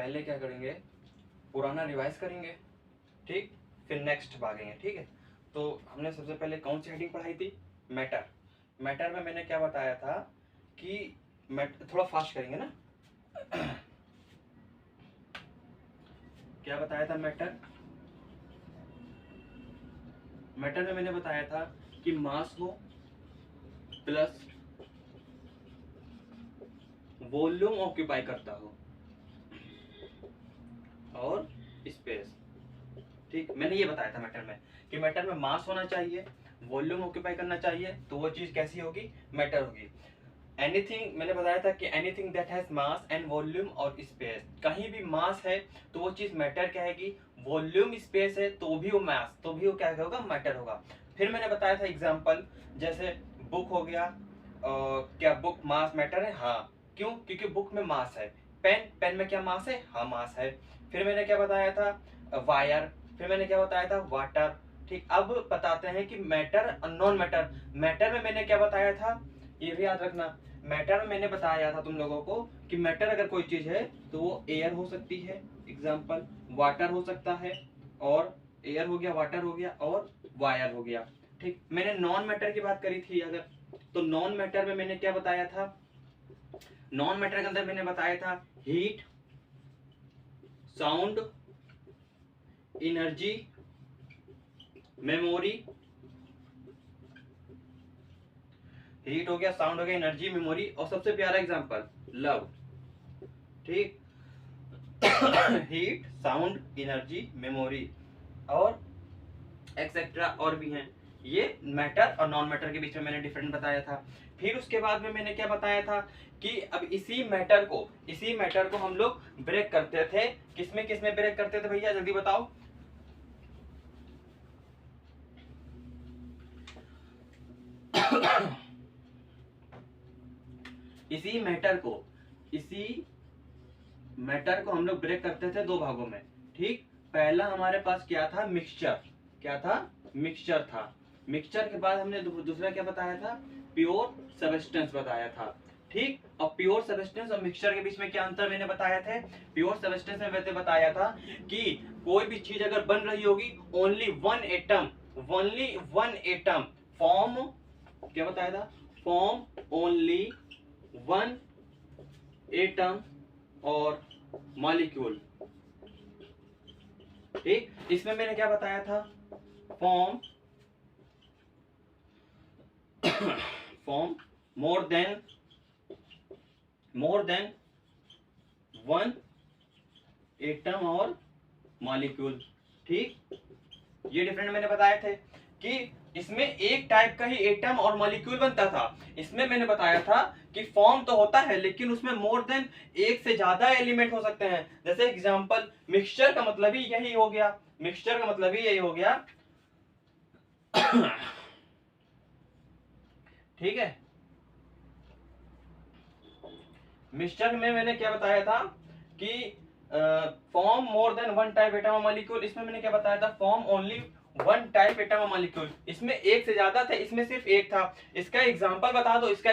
पहले क्या करेंगे, पुराना रिवाइज करेंगे, ठीक, फिर नेक्स्ट भागेंगे, ठीक है। तो हमने सबसे पहले कौन सी हेडिंग पढ़ाई थी, मैटर। मैटर में मैंने क्या बताया था कि थोड़ा फास्ट करेंगे ना क्या बताया था मैटर, मैटर में मैंने बताया था कि मास हो प्लस वॉल्यूम ऑक्यूपाई करता हो और स्पेस, ठीक। मैंने ये बताया था मैटर में कि मैटर में मास होना चाहिए, वॉल्यूम ऑक्यूपाई करना चाहिए, तो वो चीज कैसी होगी, मैटर होगी। एनीथिंग, मैंने बताया था कि anything that has mass and volume और स्पेस, कहीं भी मास है तो वो चीज मैटर कहेगी, वॉल्यूम स्पेस है तो भी वो मास, तो भी वो क्या होगा, मैटर होगा। फिर मैंने बताया था एग्जांपल, जैसे बुक हो गया, क्या बुक मास मैटर है, हाँ, क्यों, क्योंकि बुक में मास है। पेन, पेन में क्या मास है, हाँ मास है। फिर मैंने क्या बताया था, वायर। फिर मैंने क्या बताया था, वाटर, ठीक। अब बताते हैं कि मैटर और नॉन मैटर। मैटर में मैंने क्या बताया था, ये भी याद रखना, मैटर में मैंने बताया था तुम लोगों को कि मैटर अगर कोई चीज है तो वो एयर हो सकती है, एग्जांपल वाटर हो सकता है, और एयर हो गया, वाटर हो गया और वायर हो गया, ठीक। मैंने नॉन मैटर की बात करी थी अगर, तो नॉन मैटर में मैंने क्या बताया था, नॉन मैटर के अंदर मैंने बताया था heat, sound, energy, memory, heat हो गया, साउंड हो गया, एनर्जी, मेमोरी, और सबसे प्यारा एग्जांपल लव, ठीक। हीट, साउंड, एनर्जी, मेमोरी और एक्सेट्रा और भी हैं। ये मैटर और नॉन मैटर के बीच में मैंने डिफरेंट बताया था। फिर उसके बाद में मैंने क्या बताया था कि अब इसी मैटर को हम लोग ब्रेक करते थे, किसमें किसमें ब्रेक करते थे भैया, जल्दी बताओ। इसी मैटर को हम लोग ब्रेक करते थे दो भागों में, ठीक। पहला हमारे पास क्या था, मिक्सचर, क्या था, मिक्सचर था। मिक्सचर के बाद हमने दूसरा क्या बताया था, प्योर सब्सटेंस बताया था, ठीक। और प्योर सब्सटेंस और मिक्सचर के बीच में क्या अंतर मैंने बताया था, प्योर सब्सटेंस में मैंने बताया था कि कोई भी चीज अगर बन रही होगी ओनली वन एटम फॉर्म, क्या बताया था, फॉर्म ओनली वन एटम और मॉलिक्यूल, ठीक। इसमें मैंने क्या बताया था, form more than one atom और मॉलिक्यूल, ठीक। ये डिफरेंट मैंने बताए थे कि इसमें एक टाइप का ही एटम और मॉलिक्यूल बनता था। इसमें मैंने बताया था कि फॉर्म तो होता है लेकिन उसमें मोर देन एक से ज्यादा एलिमेंट हो सकते हैं। जैसे एग्जांपल मिक्सचर का मतलब ही यही हो गया, मिक्सचर का मतलब ही यही हो गया ठीक है। मिक्सचर में मैंने क्या बताया था कि form more than one type atom और मॉलिक्यूल, इसमें मैंने क्या बताया था, form only one type atom और मॉलिक्यूल। इसमें एक से ज्यादा थे, इसमें सिर्फ एक था। इसका एग्जांपल बता दो, इसका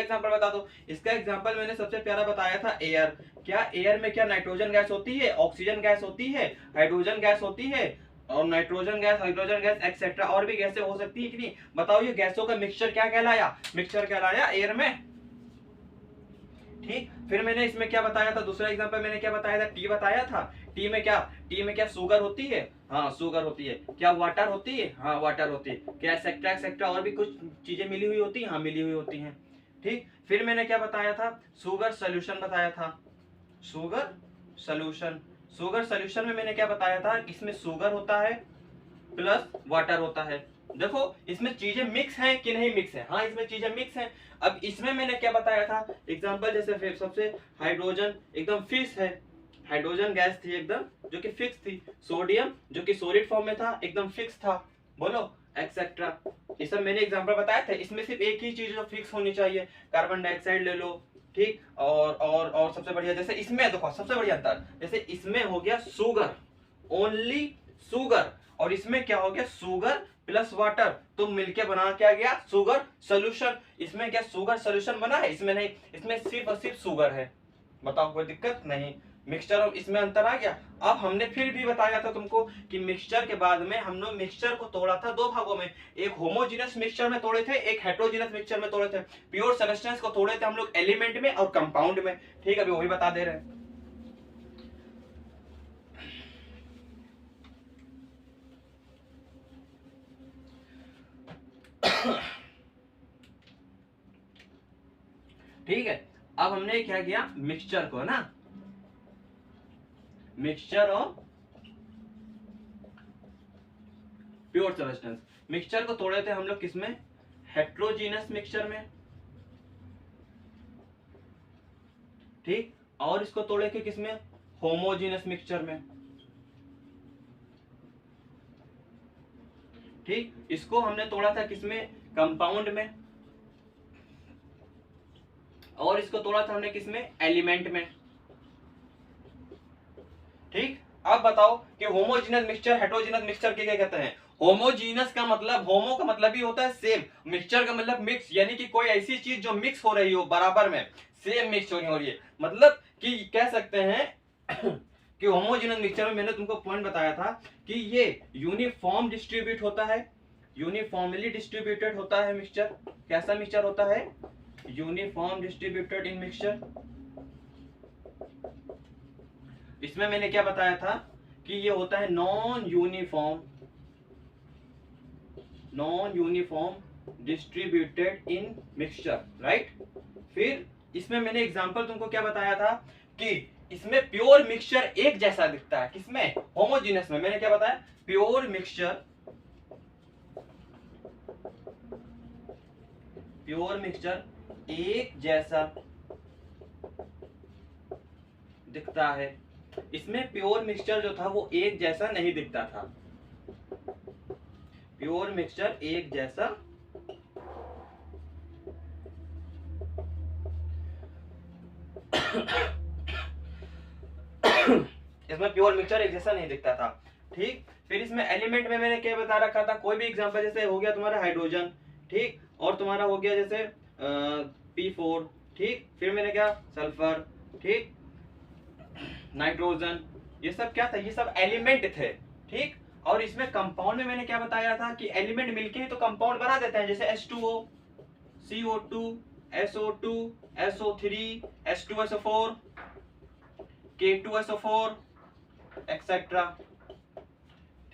एग्जांपल मैंने सबसे प्यारा बताया था एयर। क्या एयर में क्या नाइट्रोजन गैस होती है, ऑक्सीजन गैस होती है, हाइड्रोजन गैस होती है, और nitrogen gas, hydrogen gas etcetera और भी गैसें हो सकती है कि नहीं, बताओ ये गैसों का मिक्सचर क्या कहलाया, मिक्सचर कहलाया एयर में, ठीक। फिर मैंने इसमें क्या बताया था, दूसरा एग्जांपल मैंने क्या बताया था, टी बताया था। टी में क्या शुगर होती है, हाँ शुगर होती है। क्या वाटर होती है, हाँ वाटर होती है। क्या एक्सेट्रा एक्सेट्रा और भी कुछ चीजें मिली हुई होती है, हाँ मिली हुई होती हैं, ठीक। फिर मैंने क्या बताया था, शुगर सोल्यूशन बताया था, शुगर सोल्यूशन में मैंने क्या बताया था, इसमें शुगर होता है प्लस वाटर होता है। देखो इसमें चीजें मिक्स हैं कि नहीं मिक्स है, हाँ इसमें चीजें मिक्स हैं। अब इसमें मैंने क्या बताया था एग्जांपल, जैसे सबसे हाइड्रोजन एकदम फिक्स है, हाइड्रोजन गैस थी एकदम जो कि फिक्स थी, सोडियम जो कि सॉलिड फॉर्म में था एकदम फिक्स था, बोलो एक्सेट्रा। ये सब मैंने एग्जांपल बताए थे। इसमें सिर्फ एक ही चीज जो फिक्स होनी चाहिए, कार्बन डाइऑक्साइड ले लो, ठीक। और सबसे बढ़िया, जैसे इसमें देखो सबसे बढ़िया अंतर, जैसे इसमें हो गया शुगर, ओनली शुगर, और इसमें क्या हो गया, शुगर प्लस वाटर, तो मिलके बना क्या गया, शुगर सोल्यूशन। इसमें क्या शुगर सोल्यूशन बना है, इसमें नहीं, इसमें सिर्फ और सिर्फ शुगर है। बताओ कोई दिक्कत नहीं, मिक्सचर और इसमें अंतर आ गया। अब हमने फिर भी बताया था तुमको कि मिक्सचर के बाद में हम लोग मिक्सचर को तोड़ा था दो भागों में, एक होमोजीनस मिक्सचर में तोड़े थे, एक हेट्रोजीनस मिक्सचर में तोड़े थे। प्योर सब्सटेंस को तोड़े थे हम लोग एलिमेंट में और कंपाउंड में। ठीक है, अभी वही बता दे रहे हैं। ठीक है, अब हमने क्या किया, मिक्सचर को ना, मिक्सचर और प्योर सब्सटेंस, मिक्सचर को तोड़े थे हम लोग किसमें, हेट्रोजीनस मिक्सचर में। ठीक, और इसको तोड़े थे किसमें, होमोजीनस मिक्सचर में। ठीक, इसको हमने तोड़ा था किसमें, कंपाउंड में, और इसको तोड़ा था हमने किसमें, एलिमेंट में। ठीक, अब बताओ कि होमोजीनस मिक्सचर हेट्रोजीनस मिक्सचर के क्या कहते हैं। होमोजीनस का मतलब, होमो का मतलब ही होता है सेम, मिक्सचर का मतलब मिक्स, यानी कि कोई ऐसी चीज जो मिक्स हो रही हो बराबर में, सेम मिक्स हो रही है। मतलब कि कह सकते हैं कि होमोजीनस मिक्सचर में मैंने तुमको पॉइंट बताया था कि ये यूनिफॉर्म डिस्ट्रीब्यूट होता है, यूनिफॉर्मली डिस्ट्रीब्यूटेड होता है मिक्सचर। कैसा मिक्सचर होता है, यूनिफॉर्म डिस्ट्रीब्यूटेड इन मिक्सचर। इसमें मैंने क्या बताया था कि ये होता है non uniform distributed in mixture, right. फिर इसमें मैंने एग्जांपल तुमको क्या बताया था कि इसमें प्योर मिक्सचर एक जैसा दिखता है, किसमें, होमोजीनस में। मैंने क्या बताया, प्योर मिक्सचर एक जैसा दिखता है। इसमें प्योर मिक्सचर जो था वो एक जैसा नहीं दिखता था, प्योर मिक्सचर एक जैसा इसमें प्योर मिक्सचर एक जैसा नहीं दिखता था। ठीक, फिर इसमें एलिमेंट में मैंने क्या बता रखा था, कोई भी एग्जांपल, जैसे हो गया तुम्हारा हाइड्रोजन, ठीक, और तुम्हारा हो गया जैसे P4, ठीक, फिर मैंने क्या, सल्फर, ठीक, नाइट्रोजन, ये सब क्या था, ये सब एलिमेंट थे। ठीक, और इसमें कंपाउंड में मैंने क्या बताया था कि एलिमेंट मिलके ही तो कंपाउंड बना देते हैं, जैसे H2O, CO2, SO2, SO3, H2SO4, K2SO4 etcetera.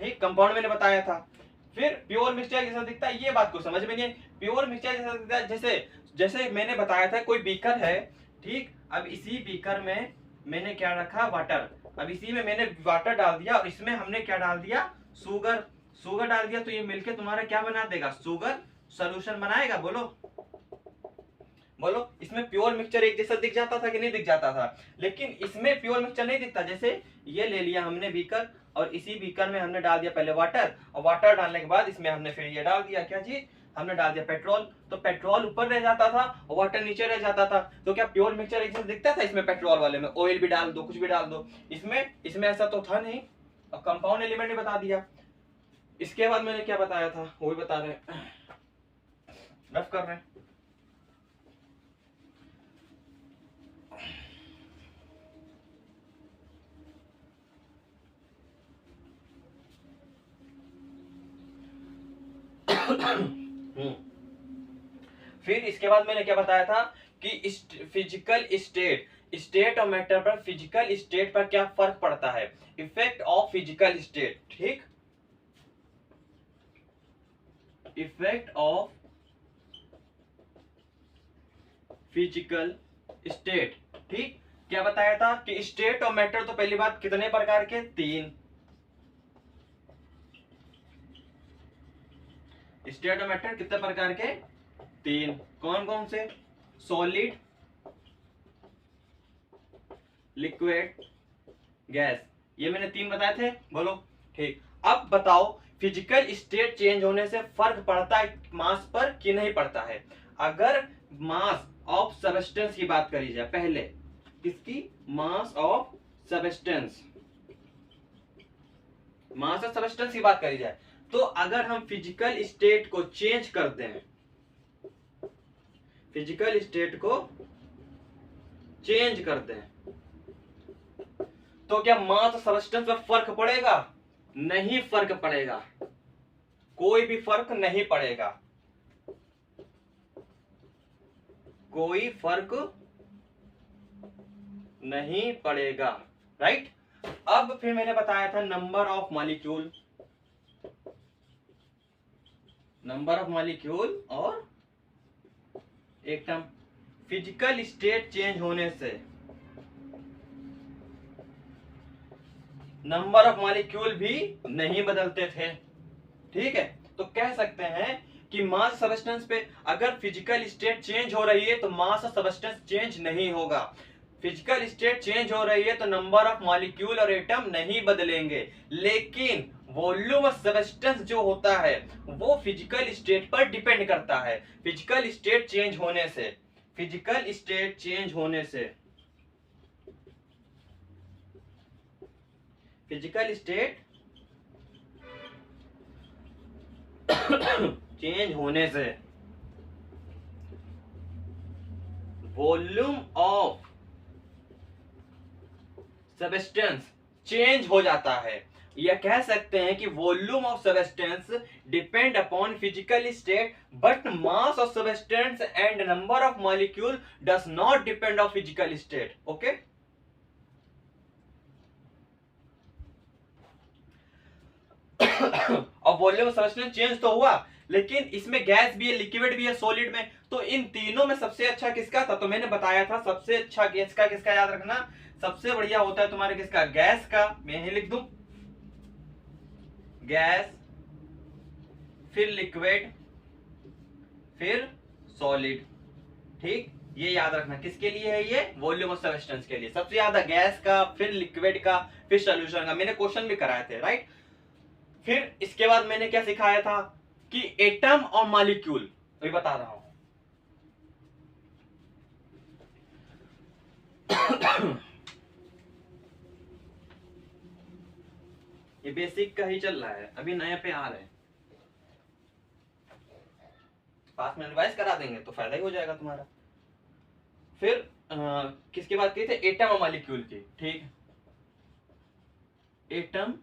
ठीक, कंपाउंड मैंने बताया था। फिर प्योर मिक्सचर जैसा दिखता है, ये बात को समझ में नहीं। प्योर मिक्सचर जैसा दिखता है, जैसे जैसे मैंने बताया था कोई बीकर है, ठीक, अब इसी बीकर में मैंने क्या रखा, वाटर। अब इसी में मैंने वाटर डाल दिया और इसमें हमने क्या डाल दिया, शुगर डाल दिया, तो ये मिलके तुम्हारा क्या बना देगा, शुगर सॉल्यूशन बनाएगा। बोलो, इसमें प्योर मिक्सचर एक जैसा दिख जाता था कि नहीं दिख जाता था, लेकिन इसमें प्योर मिक्सचर नहीं दिखता। जैसे ये ले लिया हमने बीकर और इसी बीकर में हमने डाल दिया पहले वाटर, और वाटर डालने के बाद इसमें हमने फिर ये डाल दिया, क्या चीज, हमने डाल दिया पेट्रोल। तो पेट्रोल ऊपर रह जाता था और वाटर नीचे रह जाता था। तो क्या प्योर मिक्सचर एक जैसा दिखता था, इसमें पेट्रोल वाले में ऑयल भी डाल दो, कुछ भी डाल दो, इसमें ऐसा तो था नहीं। अब कंपाउंड एलिमेंट ने बता दिया। इसके बाद मैंने क्या बताया था, वो भी बता रहे हैं, रफ कर रहे हैं। फिर इसके बाद मैंने क्या बताया था कि फिजिकल स्टेट ऑफ मैटर पर, फिजिकल स्टेट पर क्या फर्क पड़ता है, इफेक्ट ऑफ फिजिकल स्टेट। ठीक, इफेक्ट ऑफ फिजिकल स्टेट। ठीक, क्या बताया था कि स्टेट ऑफ मैटर, तो पहली बात कितने प्रकार के, 3 स्टेट ऑफ मैटर, कितने प्रकार के, 3। कौन कौन से, सॉलिड, लिक्विड, गैस, ये मैंने 3 बताए थे। बोलो, ठीक, अब बताओ फिजिकल स्टेट चेंज होने से फर्क पड़ता है मास पर कि नहीं पड़ता है। अगर मास ऑफ सब्सटेंस की बात करी जाए, पहले किसकी, mass of substance, mass of substance की बात करी जाए, तो अगर हम फिजिकल स्टेट को चेंज करते हैं, फिजिकल स्टेट को चेंज करते हैं, तो क्या मास और सब्सटेंस में फर्क पड़ेगा? नहीं फर्क पड़ेगा, कोई भी फर्क नहीं पड़ेगा, कोई फर्क नहीं पड़ेगा, राइट। अब फिर मैंने बताया था number of molecule, number of molecule और एटम। फिजिकल स्टेट चेंज होने से नंबर ऑफ मॉलिक्यूल भी नहीं बदलते थे, ठीक है। तो कह सकते हैं कि मास सब्सटेंस पे अगर फिजिकल स्टेट चेंज हो रही है तो मास और सब्सटेंस चेंज नहीं होगा। फिजिकल स्टेट चेंज हो रही है तो नंबर ऑफ मॉलिक्यूल और एटम नहीं बदलेंगे, लेकिन वॉल्यूम ऑफ सब्सटेंस जो होता है वो फिजिकल स्टेट पर डिपेंड करता है। फिजिकल स्टेट चेंज होने से, फिजिकल स्टेट चेंज होने से, फिजिकल स्टेट चेंज होने से वॉल्यूम ऑफ सब्सटेंस चेंज हो जाता है। या कह सकते हैं कि volume of substance depend upon physical state but mass of substance and number of molecule does not depend on physical state. Okay, अब वॉल्यूम ऑफ सब्सटेंस चेंज तो हुआ, लेकिन इसमें गैस भी है, लिक्विड भी है, सॉलिड में। तो इन तीनों में सबसे अच्छा किसका था? तो मैंने बताया था सबसे अच्छा गैस का किसका, याद रखना सबसे बढ़िया होता है तुम्हारे किसका, गैस का। मैं यही लिख दूं गैस, फिर लिक्विड, फिर सॉलिड, ठीक। ये याद रखना किसके लिए है, ये वॉल्यूम ऑफ सब्सटेंस के लिए सबसे ज्यादा गैस का, फिर लिक्विड का, फिर सॉल्यूशन का। मैंने क्वेश्चन भी कराए थे, राइट। फिर इसके बाद मैंने क्या सिखाया था कि एटम और मॉलिक्यूल, अभी बता रहा हूं। ये बेसिक का ही चल रहा है, अभी नया पे आ रहे हैं। 5 मिनट रिवाइज करा देंगे तो फायदा ही हो जाएगा तुम्हारा। फिर किसकी बात की थी? एटम और मॉलिक्यूल की, ठीक। एटम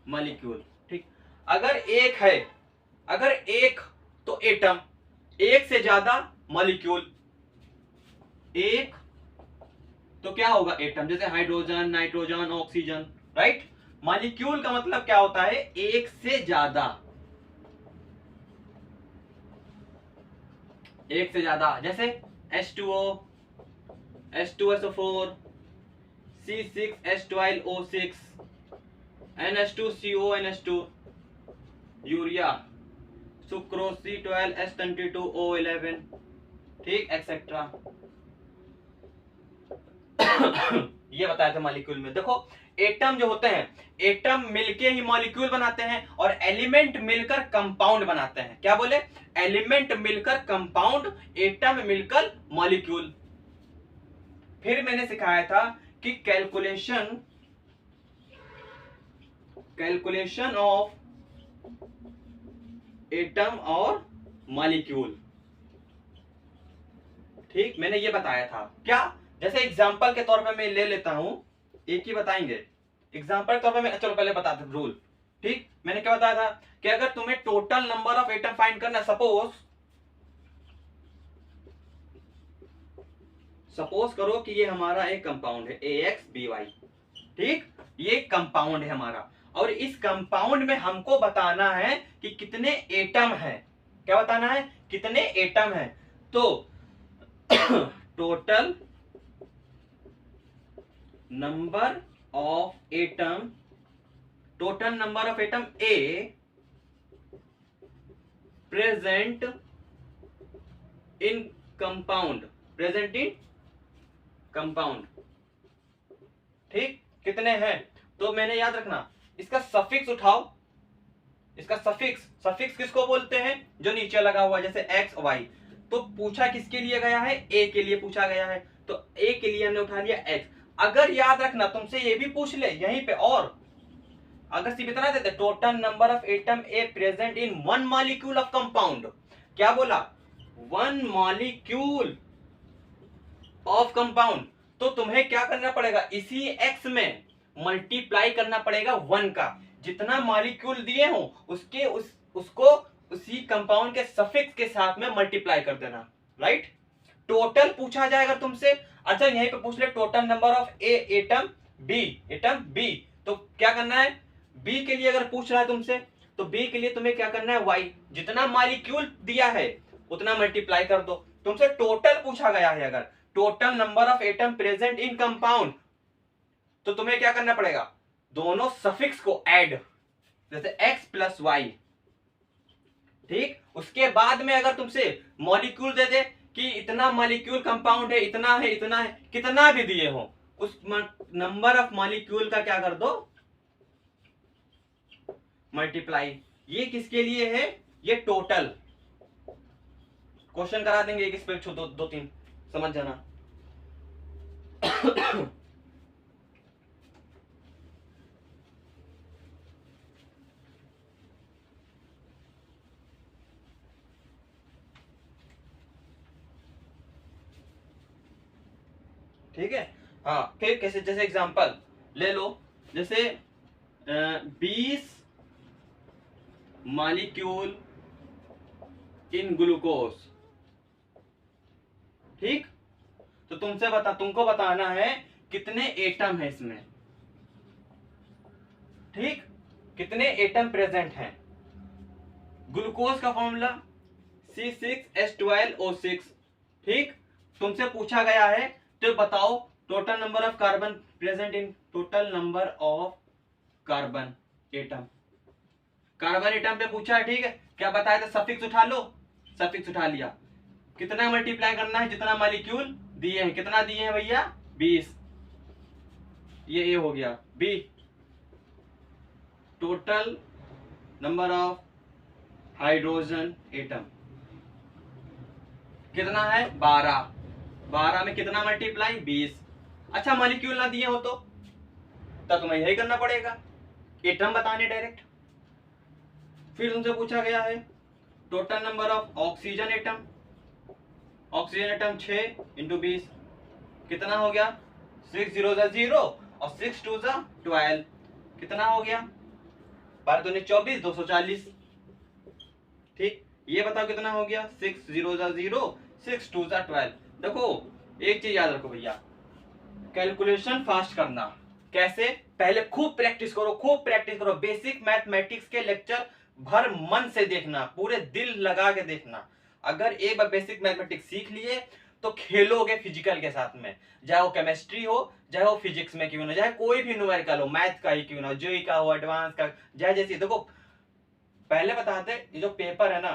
मॉलिक्यूल, ठीक। अगर एक है, अगर एक तो एटम, एक से ज्यादा मॉलिक्यूल, एक तो क्या होगा एटम, जैसे hydrogen, nitrogen, oxygen, right. Molecule का मतलब क्या होता है? एक से ज्यादा, एक से ज्यादा, जैसे H2O, H2SO4, C6H12O6, NH2CO, NH2, urea, sucrose, C12H22O11, ठीक, एक्सेट्रा। ये बताया था मॉलिक्यूल में। देखो एटम जो होते हैं, एटम मिलके ही मॉलिक्यूल बनाते हैं और एलिमेंट मिलकर कंपाउंड बनाते हैं। क्या बोले? एलिमेंट मिलकर कंपाउंड, एटम मिलकर मॉलिक्यूल। फिर मैंने सिखाया था कि कैलकुलेशन ऑफ एटम और मॉलिक्यूल, ठीक। मैंने ये बताया था क्या, जैसे एग्जांपल के तौर पे मैं ले लेता हूं, एक ही बताएंगे एग्जांपल के तौर पे। मैं चलो पहले बताते रूल, ठीक। मैंने क्या बताया था कि अगर तुम्हें total number of atom find करना, सपोज करो कि ये हमारा एक कंपाउंड है AXBY, ठीक। ये कंपाउंड है हमारा और इस कंपाउंड में हमको बताना है कि कितने एटम है। क्या बताना है? कितने एटम है। तो total number of atom, total number of atom A present in compound, present in compound, ठीक। कितने हैं? तो मैंने याद रखना इसका सफिक्स उठाओ, इसका सफिक्स किसको बोलते हैं? जो नीचे लगा हुआ, जैसे X Y। तो पूछा किसके लिए गया है? A के लिए पूछा गया है, तो A के लिए हमने उठा लिया X। अगर याद रखना तुमसे ये भी पूछ ले यहीं पे, और अगर सिर्फ इतना देते total number of atom A present in one molecule of compound, क्या बोला? वन मॉलिक्यूल ऑफ कंपाउंड, तो तुम्हें क्या करना पड़ेगा, इसी x में मल्टीप्लाई करना पड़ेगा 1 का। जितना मॉलिक्यूल दिए हो उसके उसको उसी कंपाउंड के सफिक्स के साथ में मल्टीप्लाई कर देना, राइट। टोटल पूछा जाएगा तुमसे। अच्छा यहीं पे पूछ ले total number of A atom B, तो क्या करना है, बी के लिए अगर पूछ रहा है तुमसे तो बी के लिए तुम्हें क्या करना है, वाई, जितना मॉलिक्यूल दिया है उतना मल्टीप्लाई कर दो। तुमसे टोटल पूछा गया है, अगर total number of atom present in compound, तो तुम्हें क्या करना पड़ेगा, दोनों सफिक्स को ऐड, जैसे x प्लस वाई, ठीक। उसके बाद में अगर तुमसे मॉलिक्यूल दे दे कि इतना मॉलिक्यूल कंपाउंड है, इतना है, इतना है, कितना भी दिए हो, उस नंबर ऑफ मॉलिक्यूल का क्या कर दो, मल्टीप्लाई। ये किसके लिए है, ये टोटल। क्वेश्चन करा देंगे एक इस पे, दो तीन समझ जाना। ठीक है। हाँ फिर कैसे, जैसे एग्जांपल ले लो, जैसे 20 मॉलिक्यूल इन ग्लूकोज, ठीक। तो तुमको बताना है कितने एटम है इसमें, ठीक, कितने एटम प्रेजेंट हैं। ग्लूकोज का फॉर्मूला C6H12O6, ठीक। तुमसे पूछा गया है तो बताओ total number of carbon present in, total number of carbon atom, carbon atom पे पूछा है, ठीक है। क्या बताया था, सफिक्स उठा लो, सफिक्स उठा लिया, कितना मल्टीप्लाई करना है, जितना मॉलिक्यूल दिए हैं, कितना दिए हैं भैया 20, ये ए हो गया। B total number of hydrogen atom कितना है 12, 12 में कितना मल्टीप्लाई 20। अच्छा मॉलिक्यूल ना दिए हो तो तब तुम्हें यही करना पड़ेगा, एटम बताने डायरेक्ट। फिर तुमसे पूछा गया है total number of oxygen atom, oxygen atom 6 into 20 कितना हो गया, 6 0 0 और 6 2 12, कितना हो गया 12 दूनी 24, 240, ठीक। ये बताओ कितना हो गया, 6 0 0 6 2 12। देखो एक चीज याद रखो भैया, कैलकुलेशन फास्ट करना। कैसे, पहले खूब प्रैक्टिस करो, खूब प्रैक्टिस करो, बेसिक मैथमेटिक्स के लेक्चर भर मन से देखना, पूरे दिल लगा के देखना। अगर एक बार बेसिक मैथमेटिक्स सीख लिए तो खेलोगे फिजिकल के साथ में, चाहे वो केमिस्ट्री हो, चाहे वो फिजिक्स में क्यों ना, चाहे कोई भी न्यूमेरिकल हो, मैथ का ही क्यों ना, जेईई का हो, एडवांस का, चाहे जैसी। देखो पहले बताते, ये जो पेपर है ना,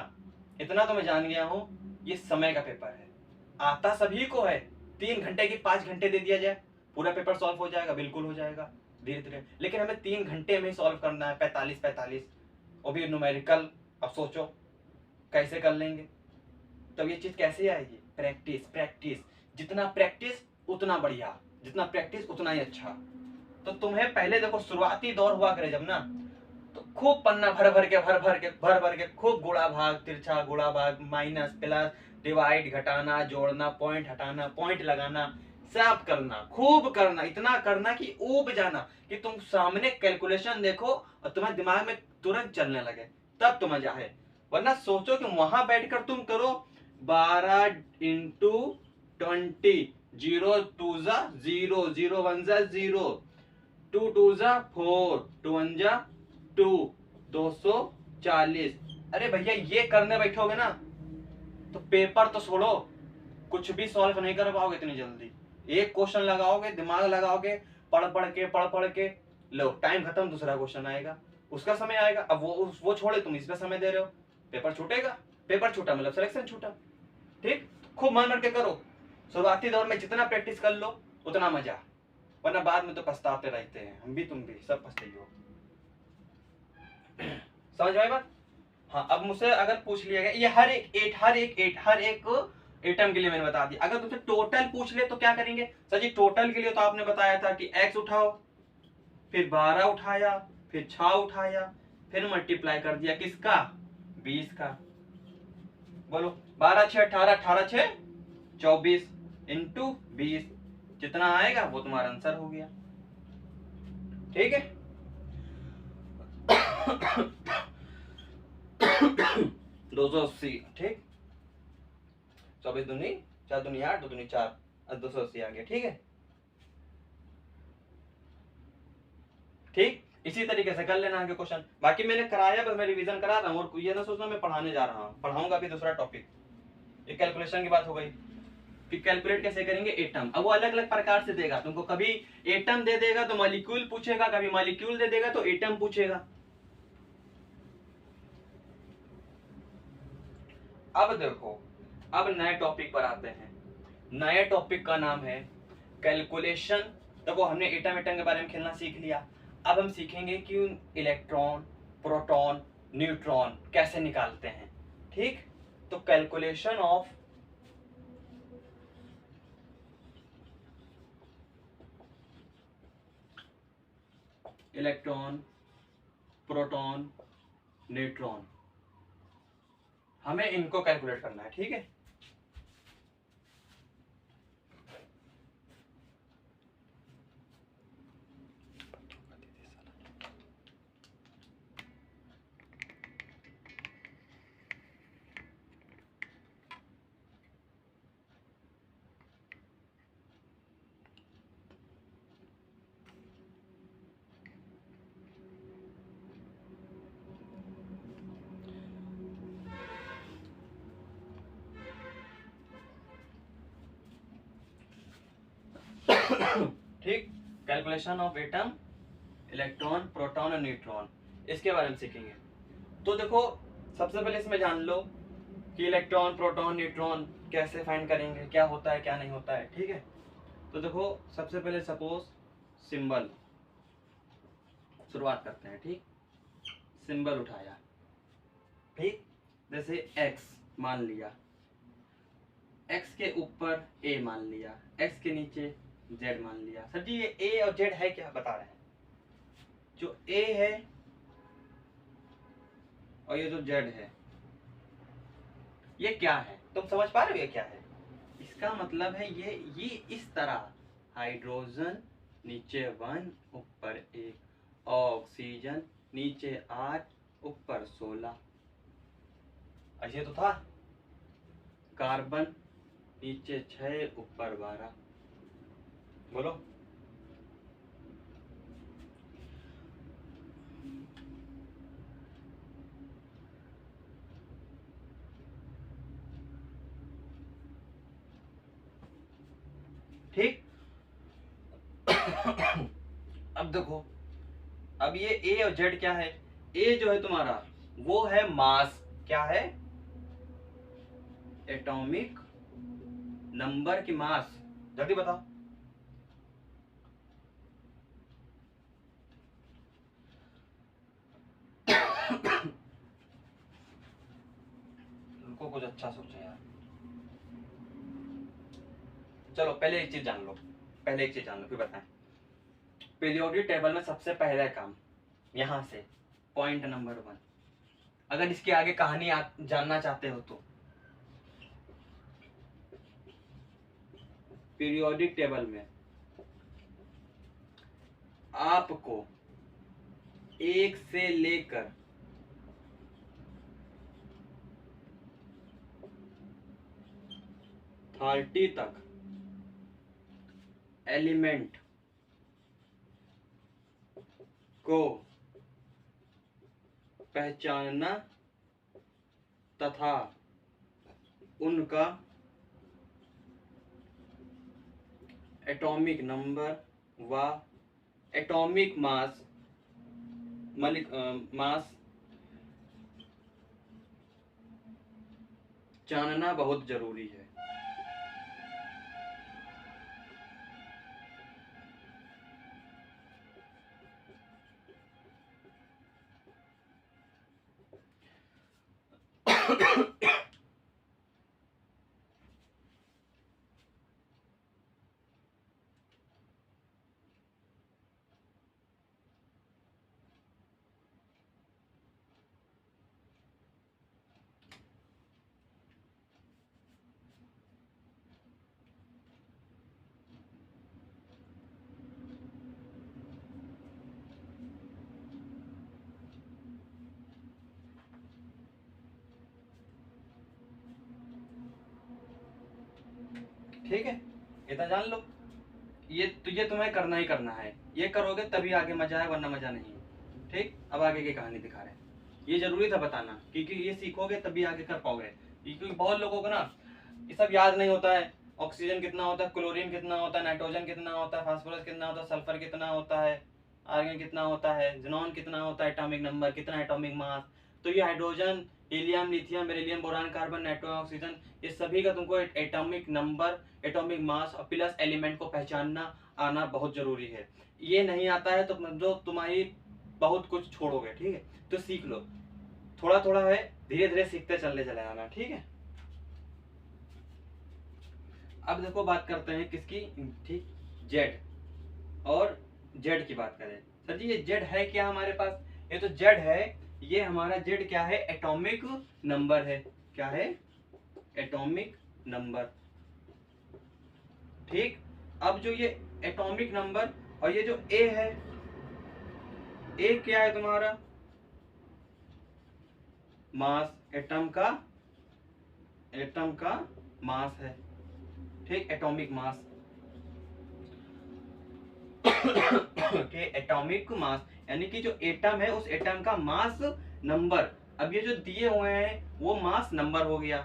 इतना तो मैं जान गया हूं, ये समय का पेपर है, आता सभी को है। 3 घंटे की 5 घंटे दे दिया जाए, पूरा पेपर सॉल्व हो जाएगा, बिल्कुल हो जाएगा धीरे धीरे। लेकिन हमें 3 घंटे में ही सॉल्व करना है, 45 वो भी न्यूमेरिकल। अब सोचो कैसे कर लेंगे, तब ये चीज कैसे आएगी, प्रैक्टिस प्रैक्टिस, जितना प्रैक्टिस उतना बढ़िया, जितना प्रैक्टिस उतना ही अच्छा। तो तुम्हें पहले देखो शुरुआती दौर हुआ करे जब ना, तो खूब पन्ना भर भर के खूब गुणा भाग, तिरछा गुणा भाग, माइनस प्लस, डिवाइड, घटाना, जोड़ना, पॉइंट हटाना, पॉइंट लगाना, सब करना, खूब करना, इतना करना कि ऊब जाना, कि तुम सामने कैलकुलेशन देखो और तुम्हारे दिमाग में तुरंत चलने लगे, तब तो मजा है। वरना सोचो कि वहां बैठकर तुम करो 12 इंटू 20, 0 2 0, 0 1 0, 2 2 4, 2 1 2, 240। अरे भैया ये करने बैठोगे ना तो पेपर तो छोड़ो, कुछ भी सॉल्व नहीं कर पाओगे इतनी जल्दी। एक क्वेश्चन लगाओगे, दिमाग लगाओगे, पढ़ पढ़ के लो, टाइम खत्म, दूसरा क्वेश्चन आएगा, उसका समय आएगा। अब वो छोड़े, तुम इस पे समय दे रहे हो, पेपर छूटेगा। पेपर छूटा मतलब सिलेक्शन छूटा, ठीक। खूब मन भर के करो, शुरुआती दौर में जितना प्रैक्टिस कर लो उतना मजा, वरना बाद में तो पछताते रहते हैं, हम भी तुम भी सब पछताइए हो। समझ में आई बात। हाँ अब मुझसे अगर पूछ लिया गया, ये हर एक एटम के लिए मैंने बता दिया। अगर तुमसे टोटल पूछ ले तो क्या करेंगे सर जी, टोटल के लिए तो आपने बताया था कि x उठाओ, फिर 12 उठाया, फिर 6 उठाया, फिर मल्टीप्लाई कर दिया किसका 20 का। बोलो 12 6 18, 18 6 24 इंटू 20, जितना आएगा वो तुम्हारा आंसर हो गया। ठीक है 280। ठीक 24 दूनी 4 दूनी 8, 2 दूनी 4, 280 आ गया। ठीक है ठीक इसी तरीके से कर लेना आगे क्वेश्चन। बाकी मैंने कराया, बस मैं रिवीजन करा रहा हूँ, और ये ना सोचना मैं पढ़ाने जा रहा हूँ, पढ़ाऊंगा भी दूसरा टॉपिक। ये कैलकुलेशन की बात हो गई। फिर कैलकुलेट कैसे करेंगे एटम। अब वो अलग अलग प्रकार से देगा तुमको, कभी एटम दे देगा तो मॉलिक्यूल पूछेगा, कभी मॉलिक्यूल दे देगा तो एटम पूछेगा। अब देखो, अब नए टॉपिक पर आते हैं। नए टॉपिक का नाम है कैलकुलेशन। देखो हमने एटम एटम के बारे में खेलना सीख लिया। अब हम सीखेंगे कि इलेक्ट्रॉन, प्रोटॉन, न्यूट्रॉन कैसे निकालते हैं। ठीक तो calculation of electron, proton, neutron, हमें इनको कैलकुलेट करना है। ठीक है ठीक calculation of atom, electron, proton और न्यूट्रॉन, इसके बारे में सीखेंगे। तो देखो सबसे पहले इसमें जान लो कि इलेक्ट्रॉन, प्रोटॉन, न्यूट्रॉन कैसे फाइंड करेंगे, क्या होता है क्या नहीं होता है। ठीक है तो देखो सबसे पहले सपोज सिंबल शुरुआत करते हैं। ठीक सिंबल उठाया, ठीक जैसे x मान लिया, x के ऊपर a मान लिया, x के नीचे z मान लिया। सर जी ये a और z है क्या, बता रहे हैं। जो a है और ये जो z है ये क्या है, तुम समझ पा रहे हो ये क्या है। इसका मतलब है ये इस तरह हाइड्रोजन नीचे 1 ऊपर 1, ऑक्सीजन नीचे 8 ऊपर 16, ऐसे तो था। कार्बन नीचे 6 ऊपर 12। बोलो ठीक अब देखो, अब ये ए और जेड क्या है। ए जो है तुम्हारा वो है मास, क्या है, एटॉमिक नंबर की मास। जल्दी बताओ उनको कुछ अच्छा सोचो यार। चलो पहले एक चीज जान लो, पहले एक चीज जान लो फिर बताएं। पीरियोडिक टेबल में सबसे पहला काम यहां से पॉइंट नंबर 1, अगर इसके आगे कहानी जानना चाहते हो तो पीरियोडिक टेबल में आपको 1 से लेकर 30 तक एलिमेंट को पहचानना तथा उनका एटॉमिक नंबर व एटॉमिक मास मास जानना बहुत जरूरी है। ठीक है, इतना जान लो। ये तुम्हें करना ही करना है, ये करोगे तभी आगे मजा है, वरना मजा नहीं। ठीक, अब आगे की कहानी दिखा रहे हैं। ये जरूरी था बताना, क्योंकि ये सीखोगे तभी आगे कर पाओगे। क्योंकि बहुत लोगों को ना ये सब याद नहीं होता है। ऑक्सीजन कितना होता है, क्लोरीन कितना होता है, नाइट्रोजन कितना होता है, फास्फोरस कितना होता है, सल्फर कितना होता है, आर्गन कितना होता है, ज़ीनॉन कितना होता है, एटॉमिक नंबर कितना, एटॉमिक मास। तो ये hydrogen, helium, lithium, beryllium, boron, carbon, nitrogen, oxygen, ये सभी का तुमको एटॉमिक नंबर, एटॉमिक मास और प्लस एलिमेंट को पहचानना आना बहुत जरूरी है। ये नहीं आता है तो जो तुम्हारी बहुत कुछ छोड़ोगे। ठीक है, तो सीख लो, थोड़ा थोड़ा है, धीरे धीरे सीखते चले आना। ठीक है, अब देखो बात करते हैं किसकी। ठीक, जेड। और जेड की बात करें, सर जी ये जेड है क्या हमारे पास? ये तो जेड है, ये हमारा जेड क्या है? एटॉमिक नंबर है। क्या है? Atomic number. ठीक, अब जो ये एटॉमिक नंबर और ये जो ए है, ए क्या है तुम्हारा? मास, एटम का मास है। ठीक, एटॉमिक मास के एटॉमिक मास, यानी कि जो एटम है उस एटम का मास नंबर। अब ये जो दिए हुए हैं वो मास नंबर हो गया।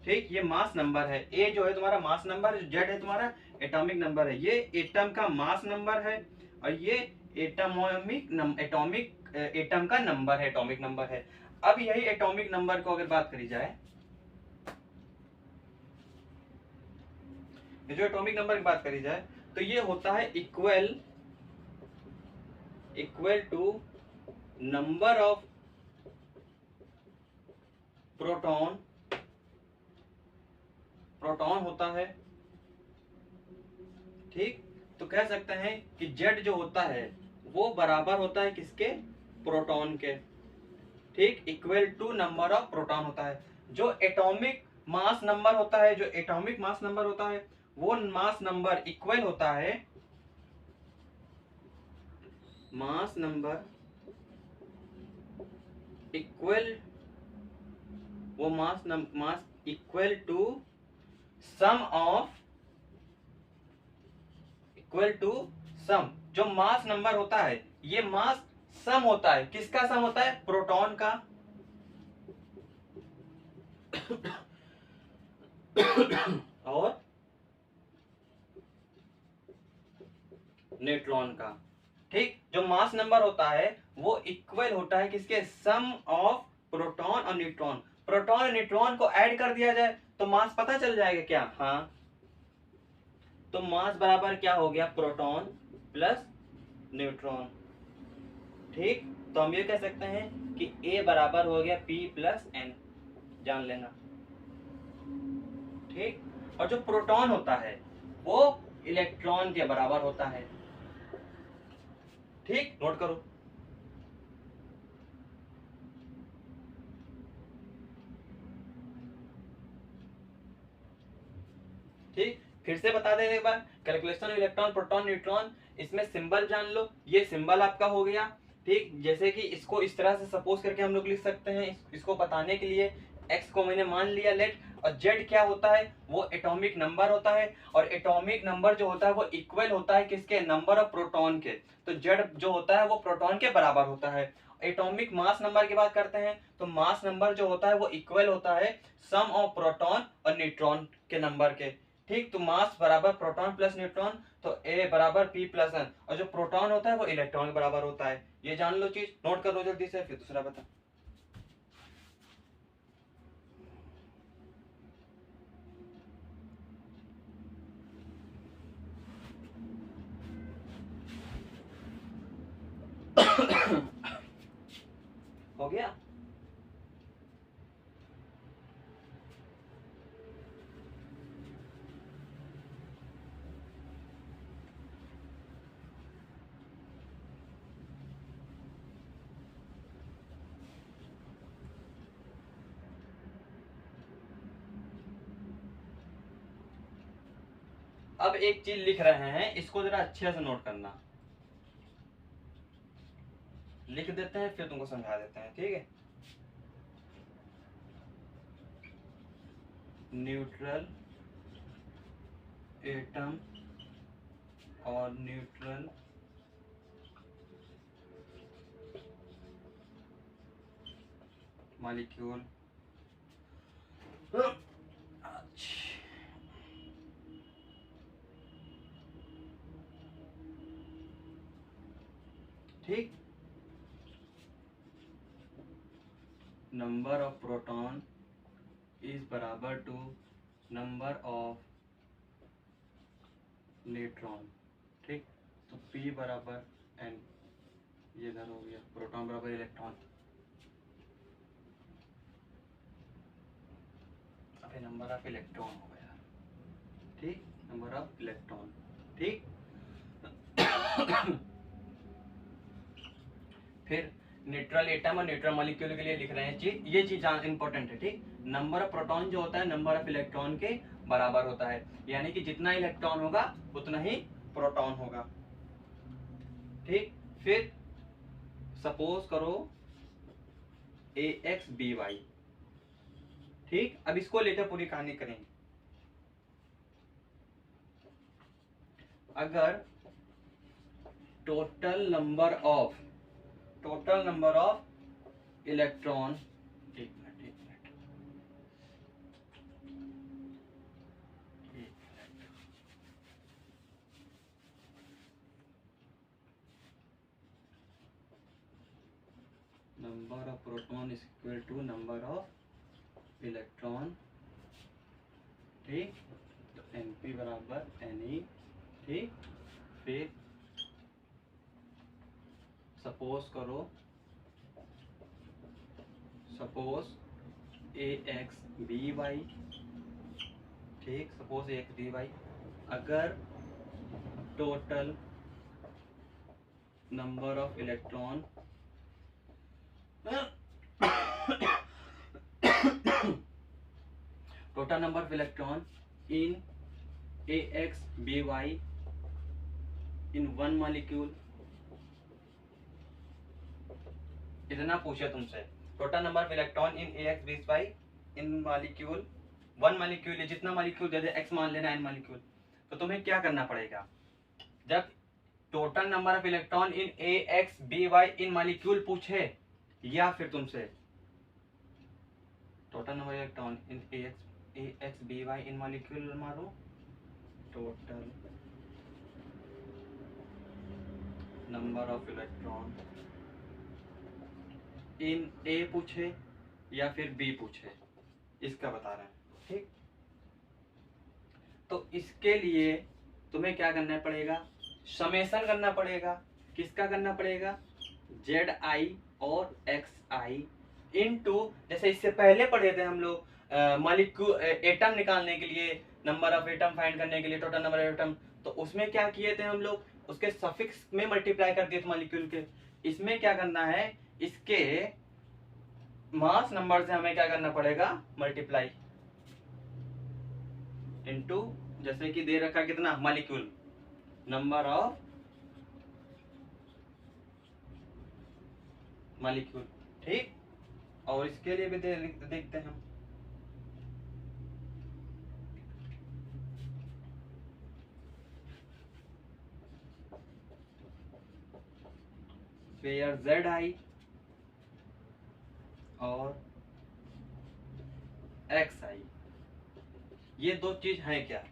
ठीक, ये मास नंबर है। ए जो है तुम्हारा मास नंबर, जेड है तुम्हारा एटॉमिक नंबर है। ये एटम का मास नंबर है और ये एटॉमिक एटम का नंबर है, एटॉमिक नंबर है। अब यही एटॉमिक नंबर को अगर बात करी जाए, ये जो एटॉमिक नंबर की बात करी जाए तो ये होता है equal to number of proton होता है। ठीक, तो कह सकते हैं कि जेड जो होता है वो बराबर होता है किसके? प्रोटॉन के। ठीक, equal to number of proton होता है। जो एटॉमिक मास नंबर होता है, जो एटॉमिक मास नंबर होता है वो मास नंबर इक्वल होता है, मास नंबर इक्वल, वो mass equal to sum of, equal to sum. जो मास नंबर होता है ये मास सम होता है, किसका सम होता है? प्रोटॉन का और न्यूट्रॉन का। ठीक, जो मास नंबर होता है वो इक्वल होता है किसके? सम ऑफ प्रोटॉन और न्यूट्रॉन। प्रोटॉन और न्यूट्रॉन को ऐड कर दिया जाए तो मास पता चल जाएगा क्या? हाँ, तो मास बराबर क्या हो गया? Proton plus neutron. ठीक, तो हम ये कह सकते हैं कि A बराबर हो गया P प्लस N, जान लेना। ठीक, और जो प्रोटॉन होता है वो इलेक्ट्रॉन के बराबर होता है। ठीक, नोट करो। ठीक, फिर से बता दें एक बार, calculation of electron, proton, neutron, इसमें सिंबल जान लो। ये सिंबल आपका हो गया। ठीक, जैसे कि इसको इस तरह से सपोज करके हम लोग लिख सकते हैं, इसको बताने के लिए x को मैंने मान लिया लेट, और z क्या होता है? वो एटॉमिक नंबर होता है, और एटॉमिक नंबर जो होता है वो इक्वल होता है किसके? नंबर ऑफ प्रोटॉन के। तो z जो होता है वो प्रोटॉन के बराबर होता है। एटॉमिक मास नंबर की बात करते हैं तो मास नंबर जो होता है वो इक्वल होता है सम ऑफ प्रोटॉन और न्यूट्रॉन के नंबर के। ठीक, तो मास बराबर प्रोटॉन प्लस न्यूट्रॉन, तो ए बराबर पी प्लस एन, और जो प्रोटॉन होता है वो इलेक्ट्रॉन के बराबर होता है। ये जान लो चीज, नोट करो जल्दी से, फिर दूसरा बता। हो गया? अब एक चीज लिख रहे हैं, इसको जरा अच्छे से नोट करना। लिख देते हैं फिर तुमको समझा देते हैं। ठीक है, न्यूट्रल एटम और न्यूट्रल मॉलिक्यूल। ठीक, नंबर ऑफ प्रोटॉन इज बराबर टू नंबर ऑफ न्यूट्रॉन। ठीक, तो P बराबर N, ये इधर हो गया, प्रोटॉन बराबर इलेक्ट्रॉन। अबे नंबर ऑफ इलेक्ट्रॉन हो गया। ठीक, नंबर ऑफ इलेक्ट्रॉन। ठीक फिर न्यूट्रल एटम और न्यूट्रल मॉलिक्यूल के लिए लिख रहे हैं चीज, ये चीज इंपॉर्टेंट है। ठीक, नंबर ऑफ प्रोटॉन जो होता है नंबर ऑफ इलेक्ट्रॉन के बराबर होता है, यानी कि जितना इलेक्ट्रॉन होगा उतना ही प्रोटॉन होगा। ठीक, फिर सपोज करो AXBY। ठीक, अब इसको लेकर पूरी कहानी करेंगे। अगर टोटल नंबर ऑफ इलेक्ट्रॉन, एक minute, number of proton is equal to number of electron. ठीक, तो NP बराबर Ne। ठीक, फिर सपोज करो, AXBY। ठीक, सपोज AXBY, अगर total number of electron total number of electron in AXBY in one molecule, इतना पूछे तुमसे, total number of electron in AXBY in molecule, one molecule है, जितना मॉलिक्यूल दे दे X मान लेना N मॉलिक्यूल, तो तुम्हें क्या करना पड़ेगा? जब total number of electron in AXBY in molecule पूछे, या फिर तुमसे total number electron in AXBY in molecule मारो, total number of electron in A पूछे या फिर B पूछे, इसका बता रहे हैं। ठीक, तो इसके लिए तुम्हें क्या करना पड़ेगा? समेशन करना पड़ेगा। किसका करना पड़ेगा? ZI और XI इनटू, जैसे इससे पहले पढ़े थे हम लोग मॉलिक्यूल एटम निकालने के लिए, नंबर ऑफ एटम फाइंड करने के लिए टोटल नंबर ऑफ एटम, तो उसमें क्या किए थे हम लोग? उसके सफिक्स में मल्टीप्लाई कर दिए थे मॉलिक्यूल के। इसमें क्या करना है? इसके मास नंबर से हमें क्या करना पड़ेगा? मल्टीप्लाई इनटू, जैसे कि दे रखा कितना मॉलिक्यूल, नंबर ऑफ मॉलिक्यूल। ठीक, और इसके लिए भी देखते हैं हम। वेयर ZI और XI, ये दो चीज हैं क्या?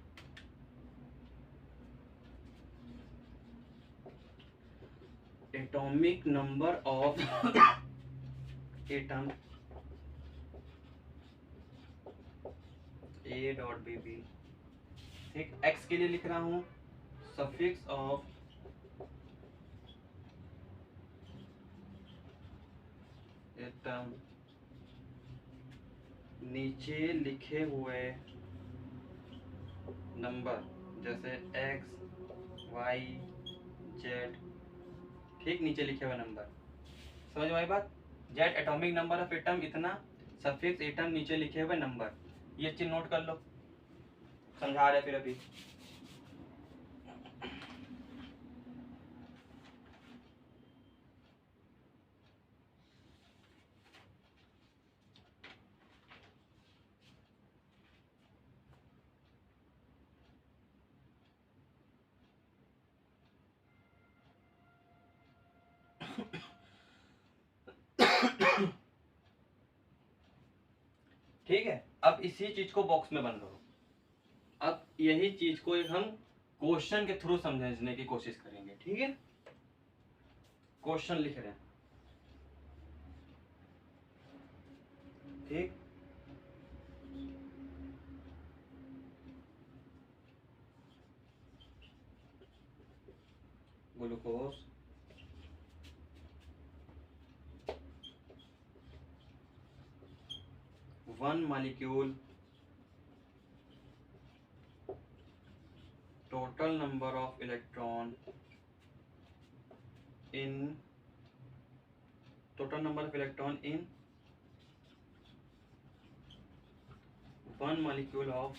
Atomic number of atom A.BB। ठीक, X के लिए लिख रहा हूं सफिक्स ऑफ एटम, नीचे लिखे हुए नंबर जैसे X, Y, Z। ठीक, नीचे लिखे हुए नंबर, समझ में आई बात? Z atomic number of atom इतना, सफिक्स एटम, नीचे लिखे हुए नंबर, ये चीज नोट कर लो, समझा रहे फिर अभी। ठीक है, अब इसी चीज को बॉक्स में बंद करो। अब यही चीज को एक हम क्वेश्चन के थ्रू समझने की कोशिश करेंगे। ठीक है, क्वेश्चन लिख रहे हैं। ठीक, glucose one molecule total number of electron in one molecule of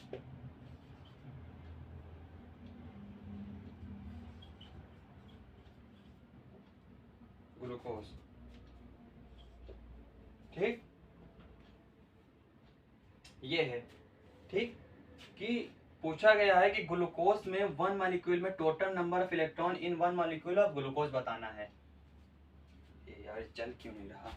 glucose। ठीक, ये है। ठीक, कि पूछा गया है कि ग्लूकोज में वन मॉलिक्यूल में total number of electron in one molecule of glucose बताना है। ये यार चल क्यों नहीं रहा?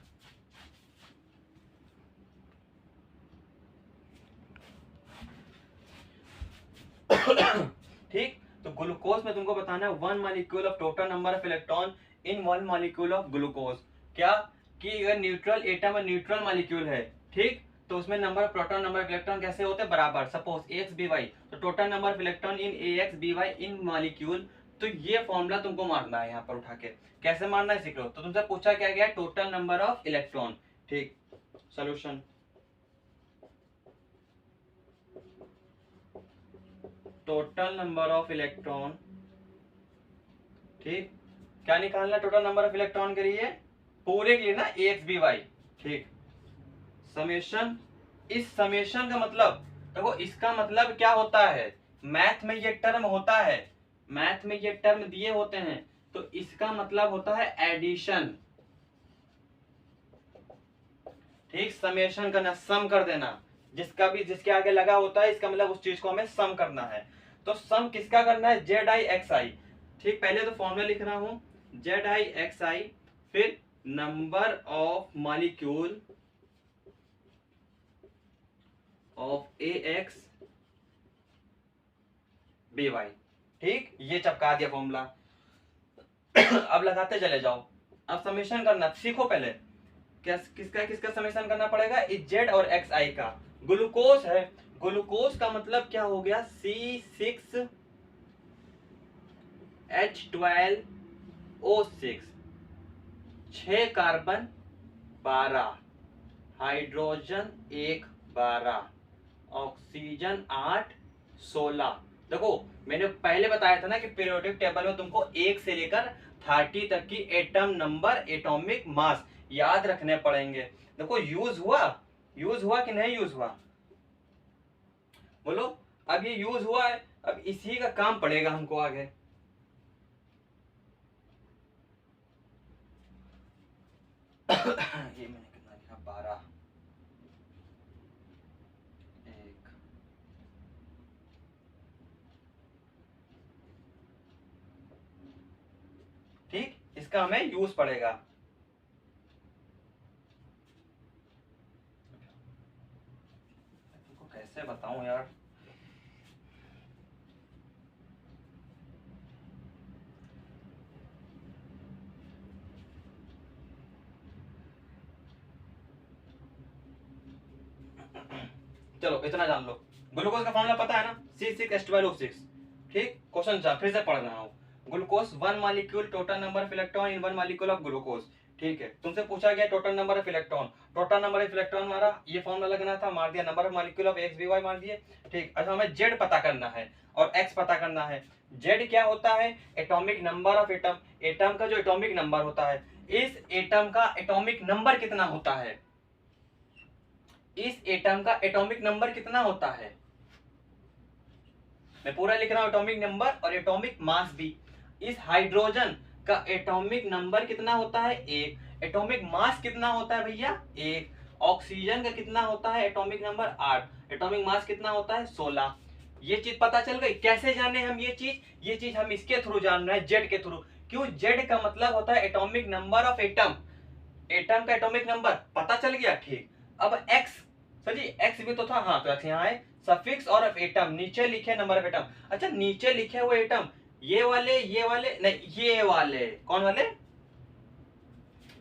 ठीक, तो ग्लूकोज में तुमको बताना है one molecule of total number of electron in one molecule of glucose. क्या कि अगर न्यूट्रल एटम और न्यूट्रल मॉलिक्यूल है, ठीक, तो उसमें number of proton number of electron कैसे होते हैं? बराबर। सपोज एक्स बी वाई, तो total number of electron in A X B Y in molecule. तो ये फॉर्मूला तुमको मारना है यहाँ पर उठा के। कैसे मारना है सीख लो। तो तुमसे पूछा क्या गया? Total number of electron. ठीक, solution total number of electron. ठीक, क्या निकालना टोटल नंबर ऑफ इलेक्ट्रॉन के लिए? पूरे के लिए ना, ए एक्स बी वाई। ठीक, समेशन। इस समेशन का मतलब देखो, इसका मतलब क्या होता है? मैथ में ये टर्म होता है, मैथ में ये टर्म दिए होते हैं, तो इसका मतलब होता है एडिशन। ठीक, समेशन करना, सम कर देना। जिसका भी जिसके आगे लगा होता है, इसका मतलब उस चीज को हमें सम करना है। तो सम किसका करना है? जेड आई एक्स आई। ठीक, पहले तो फॉर्मूला लिख रहा हूं, जेड आई एक्स आई, फिर number of molecule of A X B Y. ठीक, ये चपका दिया फॉर्मूला। अब लगाते चले जाओ। अब समेशन करना सीखो पहले। किसका किसका समेशन करना पड़ेगा? इस जेड और एक्स आई का। ग्लूकोज है, ग्लूकोज का मतलब क्या हो गया? C6H12O6, 6 carbon 12, hydrogen 1 12, oxygen 8 16। देखो मैंने पहले बताया था ना कि पीरियोडिक टेबल में तुमको 1 से लेकर 30 तक की एटम नंबर, एटॉमिक मास याद रखने पड़ेंगे। देखो यूज हुआ कि नहीं यूज हुआ? बोलो। अब ये यूज हुआ है, अब इसी का काम पड़ेगा हमको आगे। ये मैंने कितना लिखा? 12 1। ठीक, इसका हमें यूज पड़ेगा। तुमको कैसे बताऊं यार? चलो इतना जान लो। ग्लूकोज का फॉर्मूला पता है ना? C6H12O6। ठीक, क्वेश्चन फिर से पढ़ रहा हूँ। Glucose one molecule total number of electron in one molecule of glucose. ठीक है, तुमसे पूछा गया total number of electron. Total number of electron मारा, ये फॉर्मूला लगना था, मार दिया। Number of molecule of X B Y मार दिए। ठीक, अच्छा हमें जेड पता करना है और एक्स पता करना है। जेड क्या होता है? Atomic number of atom. Atom का जो एटॉमिक नंबर होता है, इस एटम का एटॉमिक नंबर कितना होता है? इस एटम का एटॉमिक नंबर कितना होता है? मैं पूरा लिख रहा हूं, एटॉमिक नंबर और एटॉमिक मास भी। इस हाइड्रोजन का एटॉमिक नंबर कितना होता है? 1। एटॉमिक मास कितना होता है भैया? 1। ऑक्सीजन का कितना होता है? Atomic number 8। एटॉमिक मास कितना होता है? 16। ये चीज पता चल गई। कैसे जाने हम ये चीज हम इसके थ्रू जान रहे हैं, जेड के थ्रू। क्यों? जेड का मतलब होता है atomic number of atom. Atom का एटॉमिक नंबर पता चल गया। ठीक, अब एक्स सर जी एक्स भी तो था, हाँ तो एक्स यहाँ है। सफिक्स और एटम नीचे लिखे नंबर ऑफ एटम। अच्छा नीचे लिखे वो एटम ये वाले नहीं, ये वाले कौन वाले,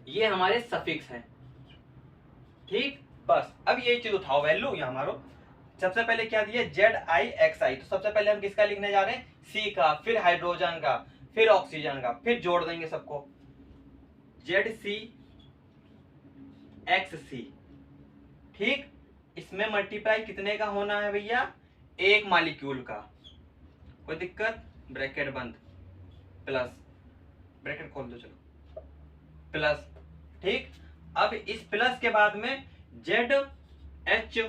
ये हमारे सफिक्स हैं। ठीक, बस अब ये चीज उठाओ वैल्यू यहाँ मारो। सबसे पहले क्या दिया, जेड आई एक्स आई, तो सबसे पहले हम किसका लिखने जा रहे हैं, सी का, फिर हाइड्रोजन का, फिर ऑक्सीजन का, फिर जोड़ देंगे सबको, जेड सी एक्स सी। ठीक, इसमें मल्टीप्लाई कितने का होना है भैया, एक मॉलिक्यूल का। कोई दिक्कत, ब्रैकेट बंद, प्लस, ब्रैकेट खोल दो चलो, प्लस। ठीक, अब इस प्लस के बाद में जेड एच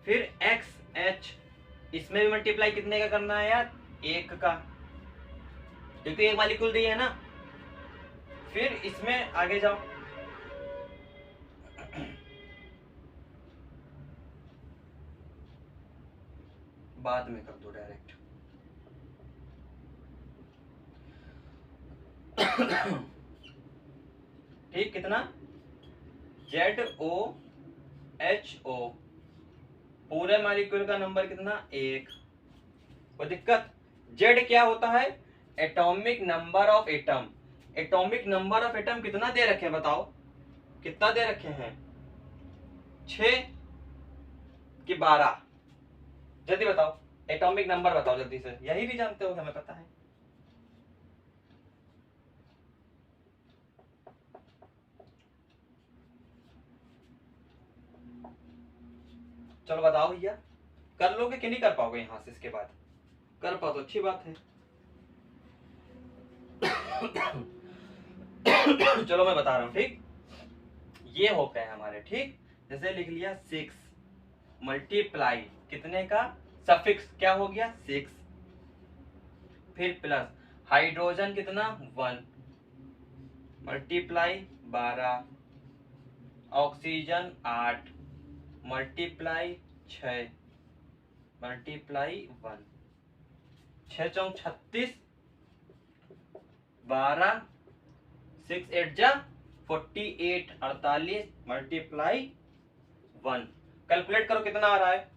फिर एक्स एच, इसमें भी मल्टीप्लाई कितने का करना है यार, एक का, क्योंकि एक मॉलिक्यूल दी है ना। फिर इसमें आगे जाओ, बाद में कर दो डायरेक्ट। ठीक, कितना, जेड ओ एच ओ, पूरे मॉलिक्यूल का नंबर कितना, एक। कोई दिक्कत, जेड क्या होता है, atomic number of atom. Atomic number of atom कितना दे रखे हैं बताओ, कितना दे रखे हैं, 6 कि 12, जल्दी बताओ, एटॉमिक नंबर बताओ जल्दी से, यही नहीं जानते हो, हमें पता है। चलो बताओ भैया, कर लोगे कि नहीं कर पाओगे, यहां से इसके बाद कर पाओ तो अच्छी बात है। चलो मैं बता रहा हूं, ठीक, ये हो गए हमारे, ठीक, जैसे लिख लिया 6 मल्टीप्लाई कितने का, सफिक्स क्या हो गया 6, फिर प्लस हाइड्रोजन कितना 1 मल्टीप्लाई 12, ऑक्सीजन 8 मल्टीप्लाई 6 मल्टीप्लाई 1, 6 चौक 36, 12 6 8 जा 48 48 मल्टीप्लाई 1, कैलकुलेट करो कितना आ रहा है।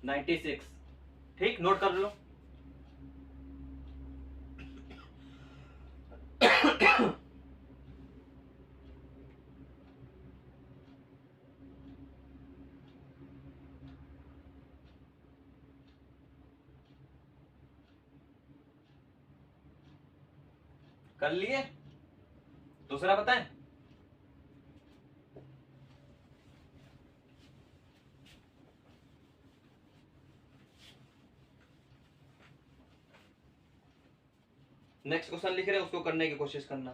नाइन्टी सिक्स, ठीक, नोट कर लो। कर लिए, दूसरा बताएं, नेक्स्ट क्वेश्चन लिख रहे हैं उसको करने की कोशिश करना।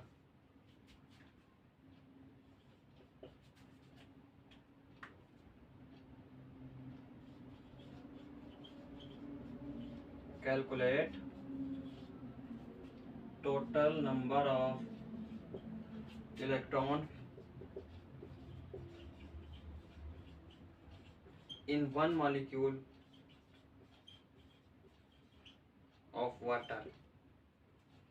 Calculate total number of electron in one molecule of water.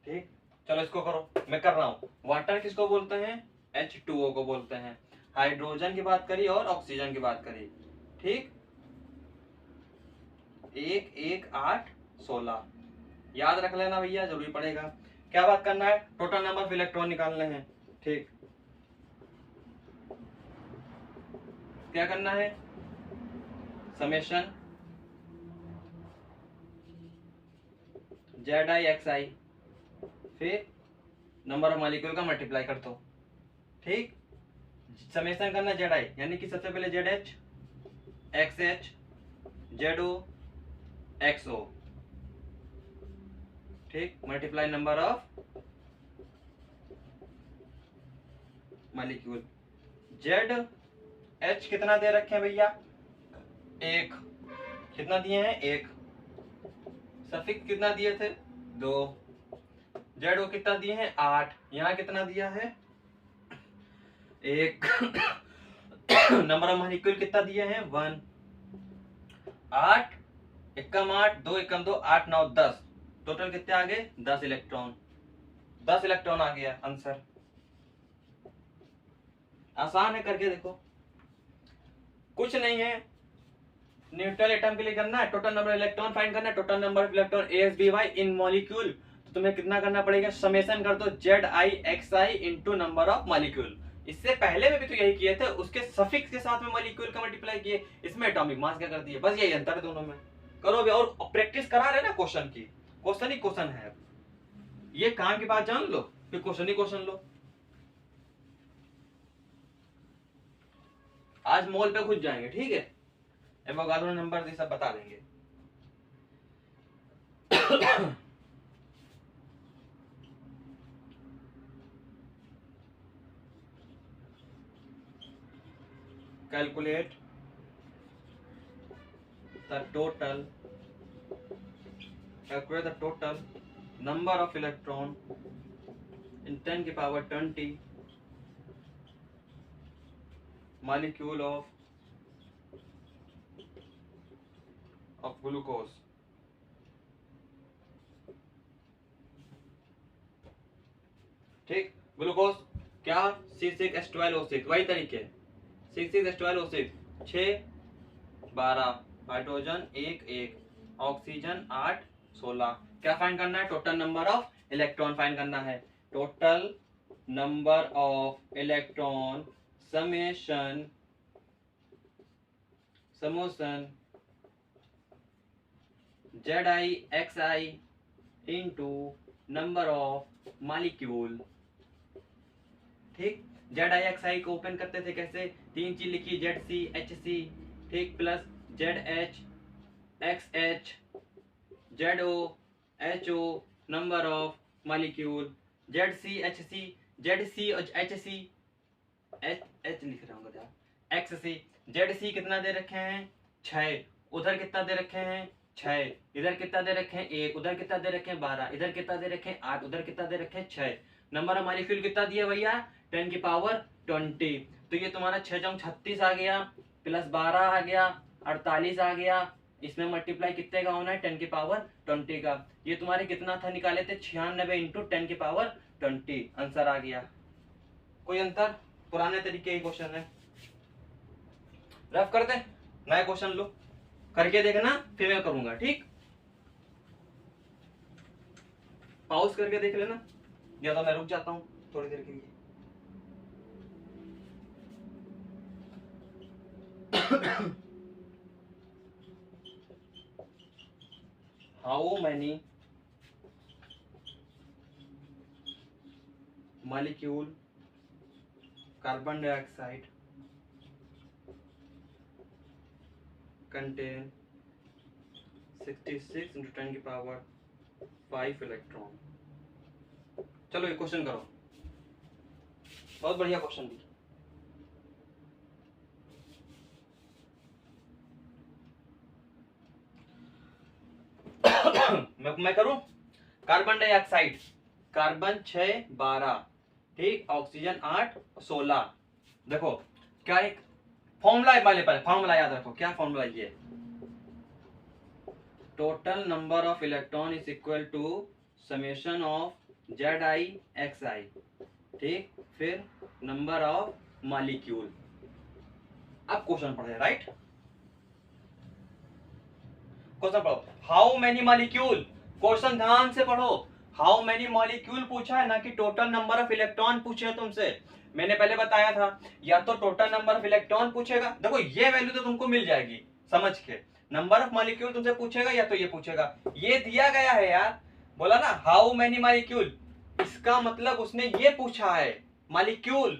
ठीक, चलो इसको करो, मैं कर रहा हूं। वाटर किसको बोलते हैं, H2O को बोलते हैं। हाइड्रोजन की बात करी और ऑक्सीजन की बात करी, ठीक, 1 1 8 16, याद रख लेना भैया, जरूरी पड़ेगा। क्या बात करना है, टोटल नंबर ऑफ इलेक्ट्रॉन निकालने हैं। ठीक, क्या करना है, summation Z I X I, फिर नंबर ऑफ मॉलिक्यूल का मल्टीप्लाई कर दो। ठीक, समेशन करना जेड आई, यानी कि सबसे पहले Z H X H Z O X O, ठीक, multiply number of molecule. Z H कितना दे रखे हैं भैया, 1, कितना दिए हैं 1, सफिक्स कितना दिए थे 2, जेड ओ कितना दिए हैं 8, यहाँ कितना दिया है 1, नंबर ऑफ मॉलिक्यूल कितना दिए हैं 1, 8 एकम 8, 2 एकम 2, 8 9 10, टोटल कितने आ गए? 10 इलेक्ट्रॉन। 10 इलेक्ट्रॉन आ गया आंसर। आसान है, करके देखो, कुछ नहीं है। न्यूट्रल एटम के लिए करना है, टोटल नंबर इलेक्ट्रॉन फाइंड करना है, total number of electron AsBy in molecule. तो तुम्हें कितना करना पड़ेगा? समेशन कर दो Zi into number of molecule. इससे पहले में भी तो यही किए थे, उसके सफिक्स के साथ में मॉलिक्यूल का मल्टीप्लाई किए, इसमें एटॉमिक मास क्या कर दिए, बस यही अंतर है दोनों में। करो भी, और प्रैक्टिस करा रहे ना क्वेश्चन की, क्वेश्चन ही क्वेश्चन है। ये काम की बात जान लो, फिर क्वेश्चन ही क्वेश्चन लो। आज मॉल पे घुस जाएंगे, ठीक है, एवोगाड्रो नंबर ये सब बता देंगे। Calculate the total number of electron in 10 की पावर 20 molecule of glucose। ठीक, ग्लूकोज क्या? C6H12O6, वही तरीके, C6H12O6, 6 12, हाइड्रोजन 1 1, ऑक्सीजन 8 16। क्या फाइंड करना है? Total number of electron find करना है। Total number of electron summation Zixi into number of molecule. ठीक, Zixi को ओपन करते थे कैसे? 3 चीज लिखी, ZCHC, ठीक, plus ZH XH ZO HO number of molecule. ZCHC ZC और HC H लिख रहा हूँ यार, XC ZC कितना दे रखे हैं? 6, उधर कितना दे रखे हैं? 6, इधर कितना दे रखे हैं? 1, उधर कितना दे रखे हैं? 12, इधर कितना दे रखे हैं? 8, उधर कितना दे रखे हैं? 6। नंबर ऑफ मॉलिक्यूल कितना दिया भैया? 10 की पावर 20। तो ये तुम्हारा 6 चौक 36 आ गया, प्लस 12 आ गया, 48 आ गया। इसमें मल्टीप्लाई कितने का होना है? 10 की पावर 20 का। ये तुम्हारे कितना था निकाले थे? 96 इंटू 10 की पावर 20, आंसर आ गया। कोई अंतर? पुराने तरीके ही क्वेश्चन है। रफ कर दे, नया क्वेश्चन लो, करके देखना, फिर मैं करूंगा, ठीक। पॉज करके देख लेना, या तो मैं रुक जाता हूं थोड़ी देर के लिए। How many molecule carbon dioxide contain 66 into 10 की पावर 5 इलेक्ट्रॉन। चलो ये क्वेश्चन करो, बहुत बढ़िया क्वेश्चन भी। मैं करूं। कार्बन डाइऑक्साइड, कार्बन 6 12, ठीक, ऑक्सीजन 8 16। देखो क्या एक फॉर्मूला है, पहले फॉर्मूला याद रखो। क्या फॉर्मूला? ये total number of electron is equal to summation of Zixi, ठीक, फिर नंबर ऑफ मॉलिक्यूल। अब क्वेश्चन पढ़े, राइट, क्वेश्चन पढ़ो। हाउ मेनी मॉलिक्यूल, क्वेश्चन ध्यान से पढ़ो। हाउ मेनी मॉलिक्यूल पूछा है, ना कि टोटल नंबर ऑफ इलेक्ट्रॉन पूछे है तुमसे। मैंने पहले बताया था, या तो टोटल नंबर ऑफ इलेक्ट्रॉन पूछेगा, देखो ये वैल्यू तो तुमको मिल जाएगी समझ के। नंबर ऑफ मॉलिक्यूल तुमसे पूछेगा, या तो ये पूछेगा। ये दिया गया है यार, बोला ना हाउ मेनी मॉलिक्यूल, इसका मतलब उसने ये पूछा है मॉलिक्यूल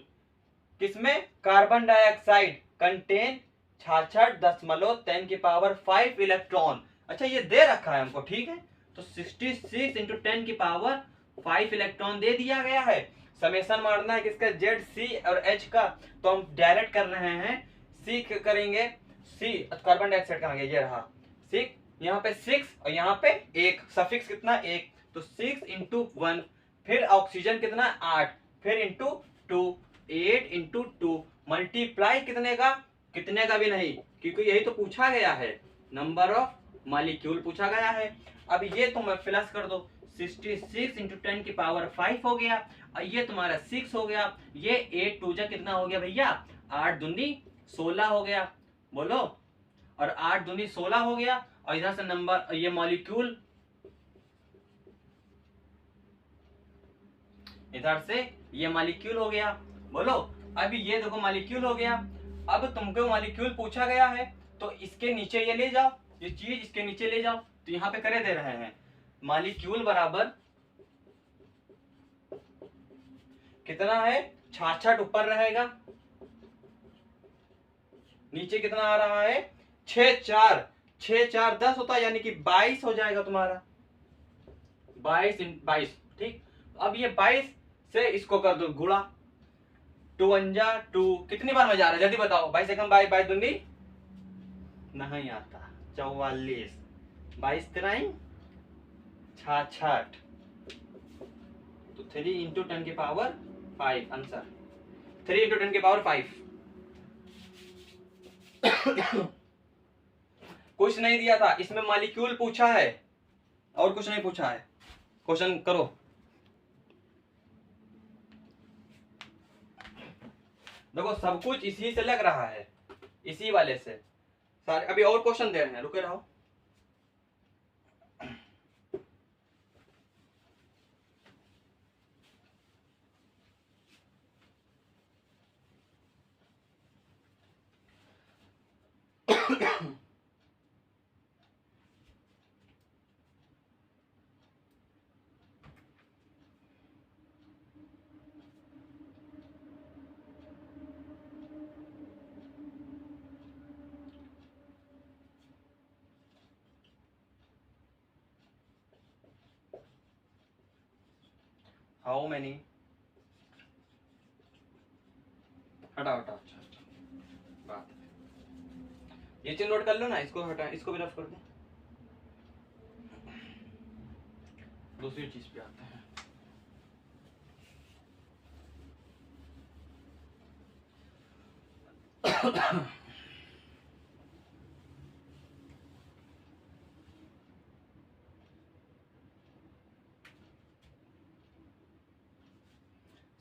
किसमें? कार्बन डाइऑक्साइड कंटेन 66.10 की पावर 5 इलेक्ट्रॉन। अच्छा ये दे रखा है हमको, ठीक है, तो 66 इंटू 10 की पावर 5 इलेक्ट्रॉन दे दिया गया है। समेशन मारना है किसका? जेड सी और एच का, तो हम डायरेक्ट कर रहे हैं, सी करेंगे, सी कार्बन डाइऑक्साइड कहां गया? ये रहा 6, यहाँ पे 6 और यहाँ पे 1, सफिक्स कितना? 1, तो 6 इंटू 1, फिर ऑक्सीजन कितना? 8, फिर इंटू 2, 8 इंटू 2, मल्टीप्लाई कितने का? कितने का भी नहीं, क्योंकि यही तो पूछा गया है, नंबर ऑफ मॉलिक्यूल पूछा गया है। अब ये तुम प्लस कर दो, 66 इंटू 10 की पावर 5 हो गया, और ये तुम्हारा 6 हो गया, ये 8 टू जा कितना हो गया भैया, 8 दूनी 16 हो गया, बोलो, और 8 दूनी 16 हो गया, और इधर से नंबर ये मॉलिक्यूल, इधर से ये मॉलिक्यूल हो गया, बोलो। अभी ये देखो मॉलिक्यूल हो गया। अब तुमको मॉलिक्यूल पूछा गया है, तो इसके नीचे ये ले जाओ, ये चीज इसके नीचे ले जाओ, तो यहाँ पे करे दे रहे हैं मॉलिक्यूल बराबर कितना है, 66 ऊपर रहेगा, नीचे कितना आ रहा है, 6 4 10 होता है, यानी कि 22 हो जाएगा तुम्हारा, 22 ठीक। अब ये 22 से इसको कर दो गुणा, 2 अंजा 2, कितनी बार में जा रहा है जल्दी बताओ, 22 एकम 22, 22 दूनी नहीं आता, 44, 22 तिराई 66, तो 3 इंटू 10 की पावर 5 आंसर, 3 इंटू 10 की पावर 5। कुछ नहीं दिया था इसमें, मॉलिक्यूल पूछा है और कुछ नहीं पूछा है। क्वेश्चन करो। देखो सब कुछ इसी से लग रहा है, इसी वाले से सारे। अभी और क्वेश्चन दे रहे हैं, रुके रहो। हाउ मैनी, हटाओ हटाओ, अच्छा अच्छा बात, ये चीज नोट कर लो ना, इसको हटा, इसको भी रफ कर दे। दूसरी चीज पे आते हैं।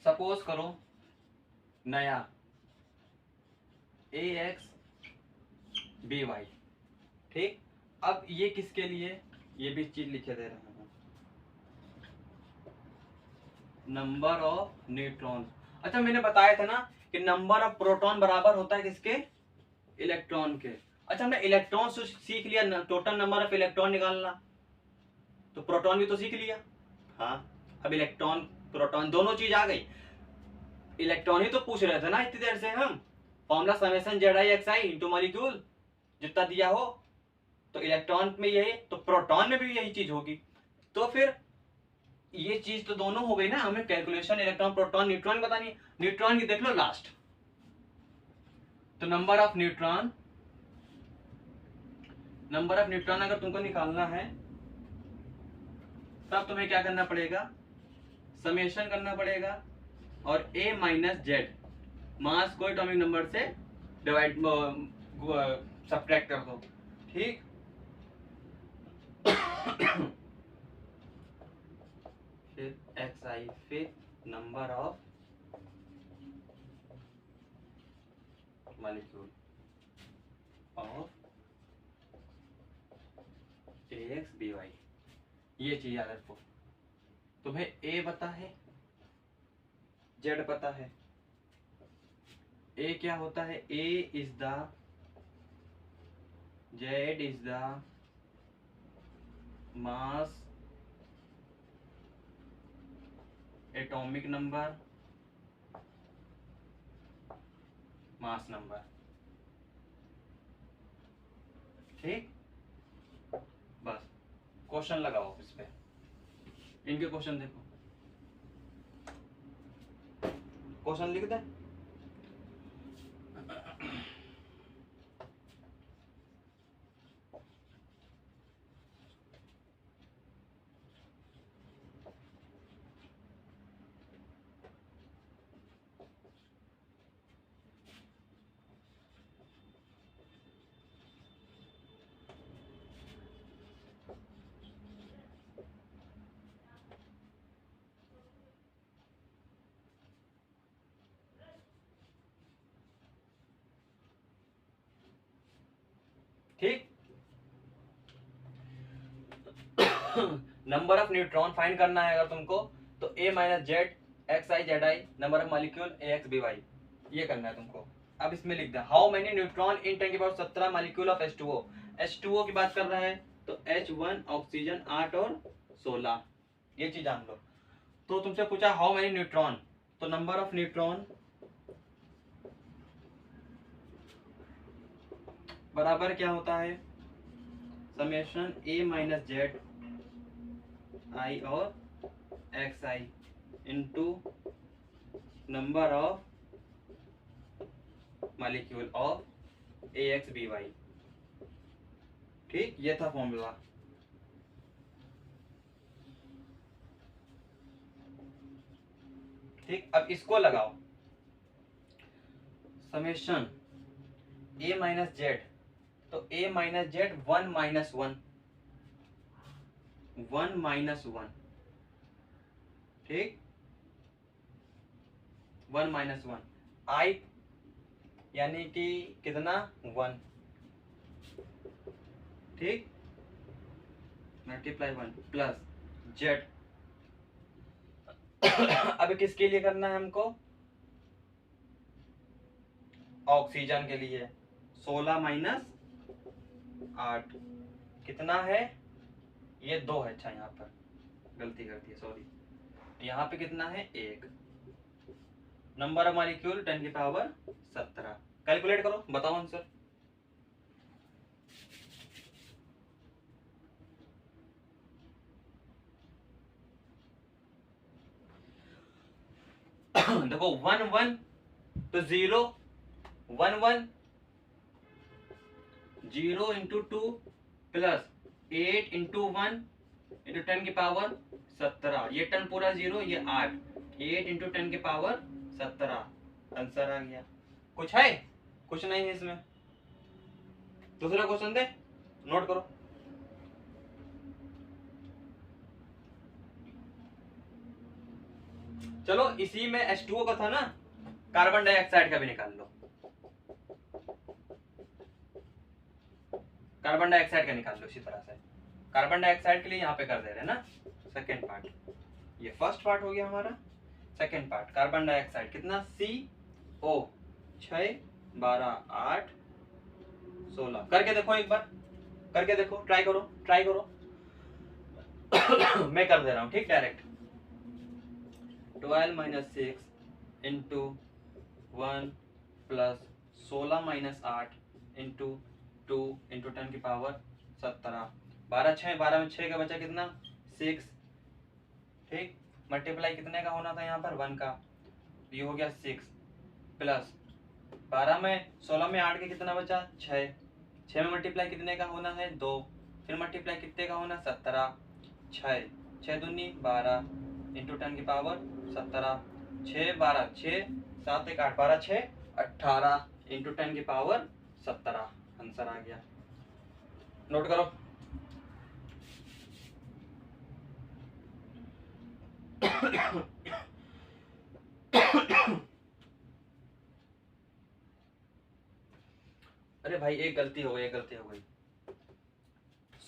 सपोज करो नया AX BY, ठीक। अब ये किसके लिए, ये भी चीज लिखे दे रहे हैं, नंबर ऑफ न्यूट्रॉन। अच्छा मैंने बताया था ना कि नंबर ऑफ प्रोटॉन बराबर होता है किसके, इलेक्ट्रॉन के। अच्छा हमने इलेक्ट्रॉन से सीख लिया टोटल नंबर ऑफ इलेक्ट्रॉन निकालना, तो प्रोटॉन भी तो सीख लिया। हाँ अब इलेक्ट्रॉन प्रोटॉन दोनों चीज आ गई। इलेक्ट्रॉन ही तो पूछ रहे थे ना इतनी देर से हम, formula summation ZIXI into molecule जितना दिया हो, तो इलेक्ट्रॉन में यही, तो प्रोटॉन में भी यही चीज होगी। तो फिर ये चीज तो दोनों हो गई ना, हमें कैलकुलेशन इलेक्ट्रॉन प्रोटॉन न्यूट्रॉन बतानी है। न्यूट्रॉन की देख लो लास्ट, तो number of neutron, number of neutron अगर तुमको निकालना है तब तुम्हें क्या करना पड़ेगा, समेशन करना पड़ेगा, और A माइनस जेड मास को एटॉमिक नंबर से डिवाइड सब्ट्रैक्ट कर दो, ठीक। फिर XI, फिर number of molecule of AX BY, ये चीज याद रखो। तुम्हें A पता है, Z पता है। A क्या होता है, A is the, Z is the mass atomic number mass number, ठीक। बस क्वेश्चन लगाओ इस पे, इनके क्वेश्चन देखो, क्वेश्चन लिख दे। ठीक। नंबर ऑफ न्यूट्रॉन फाइंड करना है अगर तुमको, तो a minus Z X I Z I, number of molecule A X B Y, ये करना है तुमको। अब इसमें लिख दे how many neutron in 10⁻17 molecule of H2O। H2O की बात कर रहा है तो H1 ऑक्सीजन 8 और 16, ये चीज जान लो। तो तुमसे पूछा हाउ मेनी न्यूट्रॉन, तो नंबर ऑफ न्यूट्रॉन बराबर क्या होता है, summation a minus Z I और X I into number of molecule of A X B Y. ठीक, ये था फॉर्मूला। ठीक, अब इसको लगाओ, समेशन a माइनस जेड, तो a minus Z 1 minus 1, 1 minus 1, ठीक, 1 माइनस 1, आई यानी कि कितना 1, ठीक, मल्टीप्लाई 1 प्लस जेड। अब किसके लिए करना है हमको, ऑक्सीजन के लिए। 16 माइनस 8 कितना है, ये 2 है। अच्छा यहाँ पर गलती कर दी, सॉरी, यहाँ पे कितना है 1। Number of molecule 10⁻17। कैलकुलेट करो, बताओ आंसर। देखो 1 1 तो 0, 1 1 0 इंटू 2 प्लस 8 इंटू 1 इंटू 10⁻17, ये 10 पूरा 0, ये 8, 8 इंटू 10⁻17, आंसर आ गया। कुछ है, कुछ नहीं है इसमें। दूसरा क्वेश्चन दे, नोट करो। चलो इसी में H2O का था ना, कार्बन डाइऑक्साइड का भी निकाल लो, कार्बन डाइऑक्साइड का निकाल लो इसी तरह से। कार्बन डाइऑक्साइड के लिए यहाँ पे कर दे रहे हैं ना सेकेंड पार्ट, ये फर्स्ट पार्ट हो गया हमारा। सेकेंड पार्ट कार्बन डाइऑक्साइड कितना, CO 6 12 8 16, करके देखो एक बार, करके देखो, ट्राई करो, ट्राई करो। मैं कर दे रहा हूँ, ठीक, direct 12 minus 6 into 1 plus 16 minus 8 into 2 into 10⁻17, 12 6, 12 में 6 का बचा कितना 6, ठीक, मल्टीप्लाई कितने का होना था यहाँ पर 1 का, ये हो गया 6 प्लस 12 में 16 में 8 के कितना बचा 6, 6 में मल्टीप्लाई कितने का होना है 2, फिर मल्टीप्लाई कितने का होना 17, 6 6 दूनी 12 इंटू 10⁻17, 6 12 6 7 1 8 12 6 18 इंटू 10⁻17, आंसर आ गया। नोट करो। अरे भाई एक गलती हो गई, एक गलती हो गई।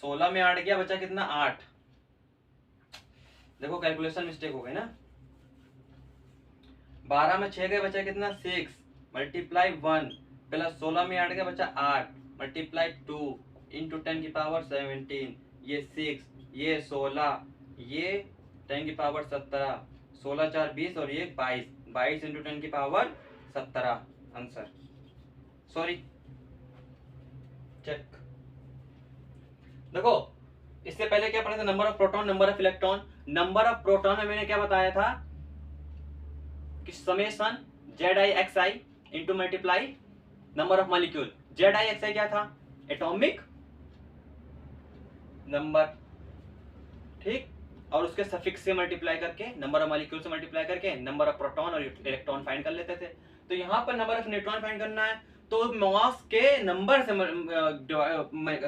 16 में 8 गया, बचा कितना 8, देखो कैलकुलेशन मिस्टेक हो गई ना। 12 में 6 गए, बचा कितना 6, मल्टीप्लाई 1 प्लस 16 में 8 गया, बचा 8 मल्टीप्लाई 2 इंटू 10⁻17, ये 6, ये 16, ये 10⁻17, 16 4 20 और ये 22, 22 इंटू 10⁻17, आंसर। Sorry, check. देखो इससे पहले क्या पढ़ा था, number of proton, number of electron. Number of proton में मैंने क्या बताया था कि summation ZiXi into multiply number of molecule. ZiXi क्या था, एटॉमिक नंबर, ठीक, और उसके सफिक्स से मल्टीप्लाई करके, नंबर ऑफ मॉलिक्यूल से मल्टीप्लाई करके नंबर ऑफ प्रोटॉन और इलेक्ट्रॉन फाइंड कर लेते थे। तो यहाँ पर नंबर ऑफ न्यूट्रॉन फाइंड करना है, तो मास के नंबर से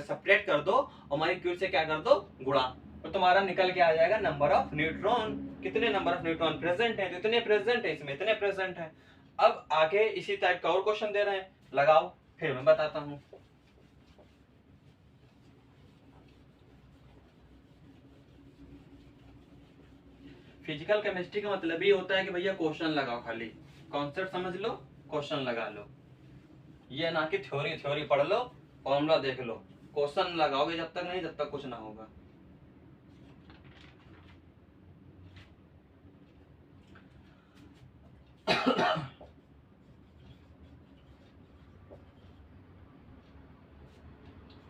सेपरेट कर दो और मॉलिक्यूल से क्या कर दो, गुणा, तो तुम्हारा निकल के आ जाएगा नंबर ऑफ न्यूट्रॉन। कितने नंबर ऑफ न्यूट्रॉन प्रेजेंट है, तो इतने प्रेजेंट है, इसमें इतने प्रेजेंट है। अब आगे इसी टाइप का और क्वेश्चन दे रहे हैं, लगाओ फिर मैं बताता हूँ। फिजिकल केमिस्ट्री का मतलब ये होता है कि भैया क्वेश्चन लगाओ, खाली कॉन्सेप्ट समझ लो, क्वेश्चन लगा लो। ये ना कि थ्योरी थ्योरी पढ़ लो, फॉर्मूला देख लो, क्वेश्चन लगाओगे जब तक नहीं, जब तक कुछ ना होगा।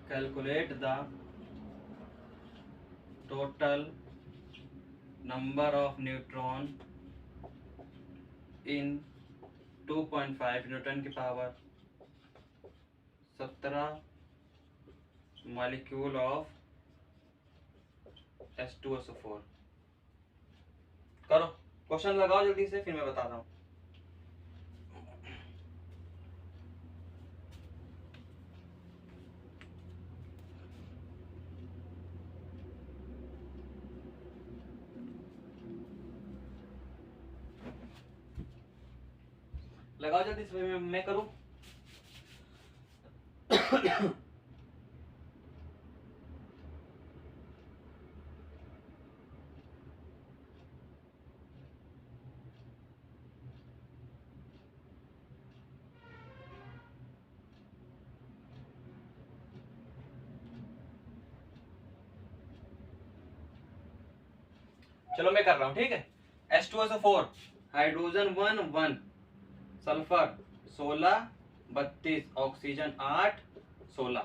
Calculate the total number of neutron in 2.5 Newton की पावर 17 मॉलिक्यूल ऑफ H2SO4। करो क्वेश्चन लगाओ जल्दी से, फिर मैं बता रहा हूँ। लगाओ जल्दी से, मैं करूँ। चलो मैं कर रहा हूँ, ठीक है। H2SO4 hydrogen 1 1, sulphur 16 32, oxygen 8 16।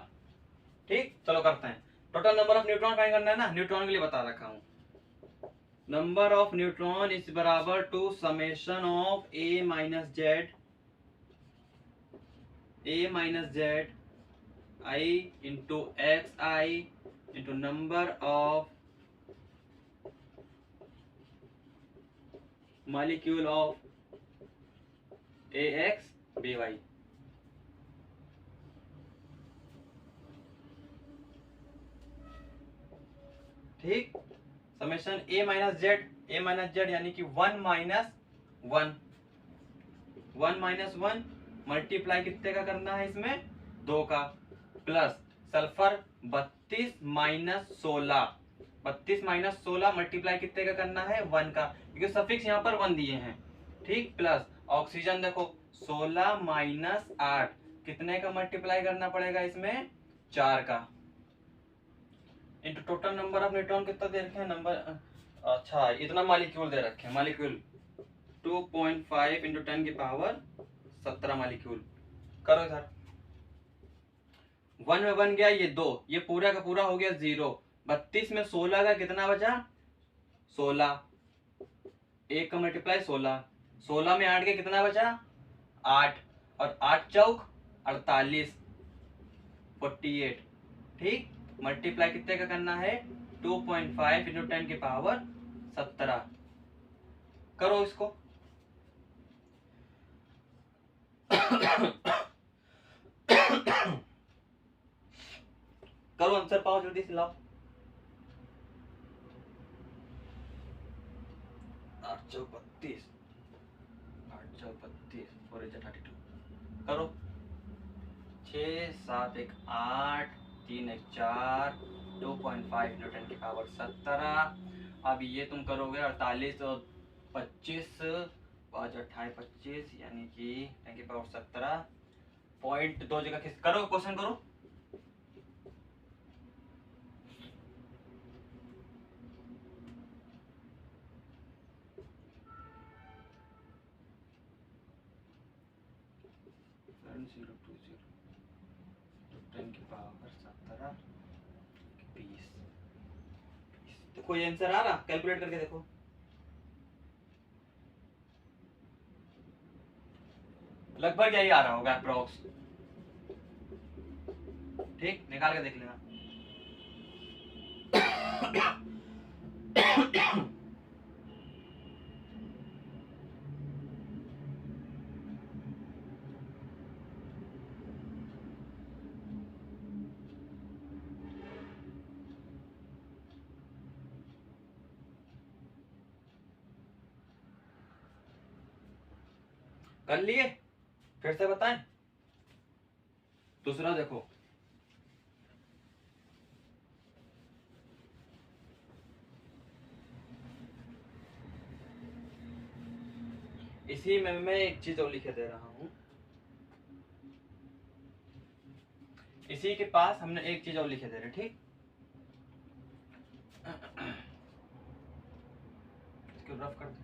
ठीक, चलो करते हैं। Total number of neutron find करना है ना, न्यूट्रॉन के लिए बता रखा हूँ। नंबर ऑफ न्यूट्रॉन इज बराबर to summation of a minus Z I into X I into number of molecule of AX BY। ठीक, समेशन A माइनस जेड यानी कि 1 माइनस 1 मल्टीप्लाई कितने का करना है इसमें, 2 का, प्लस सल्फर 32 माइनस 16 मल्टीप्लाई कितने का करना है, 1 का, क्योंकि सफिक्स यहाँ पर 1 दिए हैं। ठीक, प्लस ऑक्सीजन देखो 16 माइनस 8 कितने का मल्टीप्लाई करना पड़ेगा इसमें, 4 का, into total number of neutron कितना दे रखे हैं, नंबर, अच्छा इतना मॉलिक्यूल दे रखे हैं, मॉलिक्यूल 2.5 इंटू 10 की पावर 17 मॉलिक्यूल। करो इधर, 1 में बन गया ये 2, ये पूरा का पूरा हो गया 0। 32 में 16 का कितना बचा, 16, 1 का मल्टीप्लाई 16 में 8 के कितना बचा, 8, और 8 चौक 48 48। ठीक, मल्टीप्लाई कितने का करना है, 2.5 इंटू 10 की पावर 17। करो इसको। करो आंसर पाओ जल्दी से, लाओ। 8 चौक 32, 4 32। करो, 6 7 1 8 3 1 4, 2.5 न्यूटन की पावर 17। अब ये तुम करोगे 48 और 25, 5 28 25 यानी कि 10 की पावर 17 पॉइंट 2 जगह किस, करो क्वेश्चन करो। कोई आंसर आ रहा, कैलकुलेट करके देखो। लगभग यही आ रहा होगा अप्रोक्स। ठीक, निकाल के देख लेना। कर लिए, फिर से बताएं। दूसरा देखो, इसी में मैं एक चीज और लिखे दे रहा हूँ, इसी के पास हमने एक चीज और लिखे दे रहे, ठीक। इसको रफ कर दे।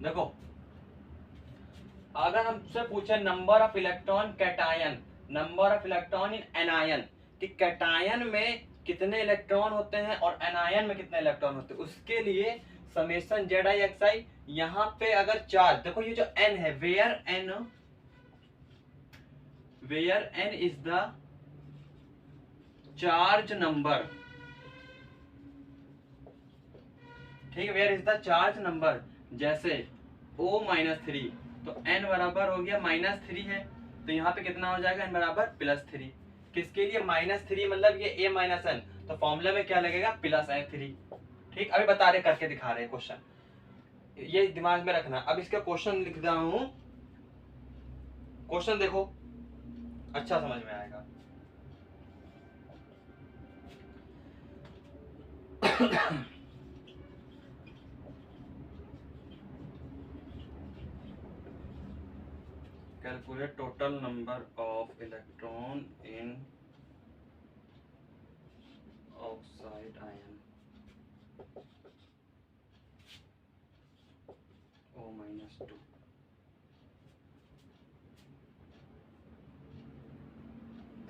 देखो, अगर हमसे पूछे number of electron cation, number of electron in anion, कि कैटायन में कितने इलेक्ट्रॉन होते हैं और एनायन में कितने इलेक्ट्रॉन होते हैं, उसके लिए summation Z I X I, यहाँ पे अगर चार्ज, देखो ये जो एन है, where N is the charge number, ठीक है, where is the charge number, जैसे O-3, तो n बराबर हो गया -3 है, तो यहाँ पे कितना हो जाएगा, n बराबर +3। किसके लिए -3, मतलब ये A - n, तो फॉर्मूला में क्या लगेगा, +3। ठीक, अभी बता रहे, करके दिखा रहे क्वेश्चन, ये दिमाग में रखना। अब इसका क्वेश्चन लिख रहा हूं, क्वेश्चन देखो, अच्छा समझ में आएगा। Calculate total number of electron in oxide ion O-2।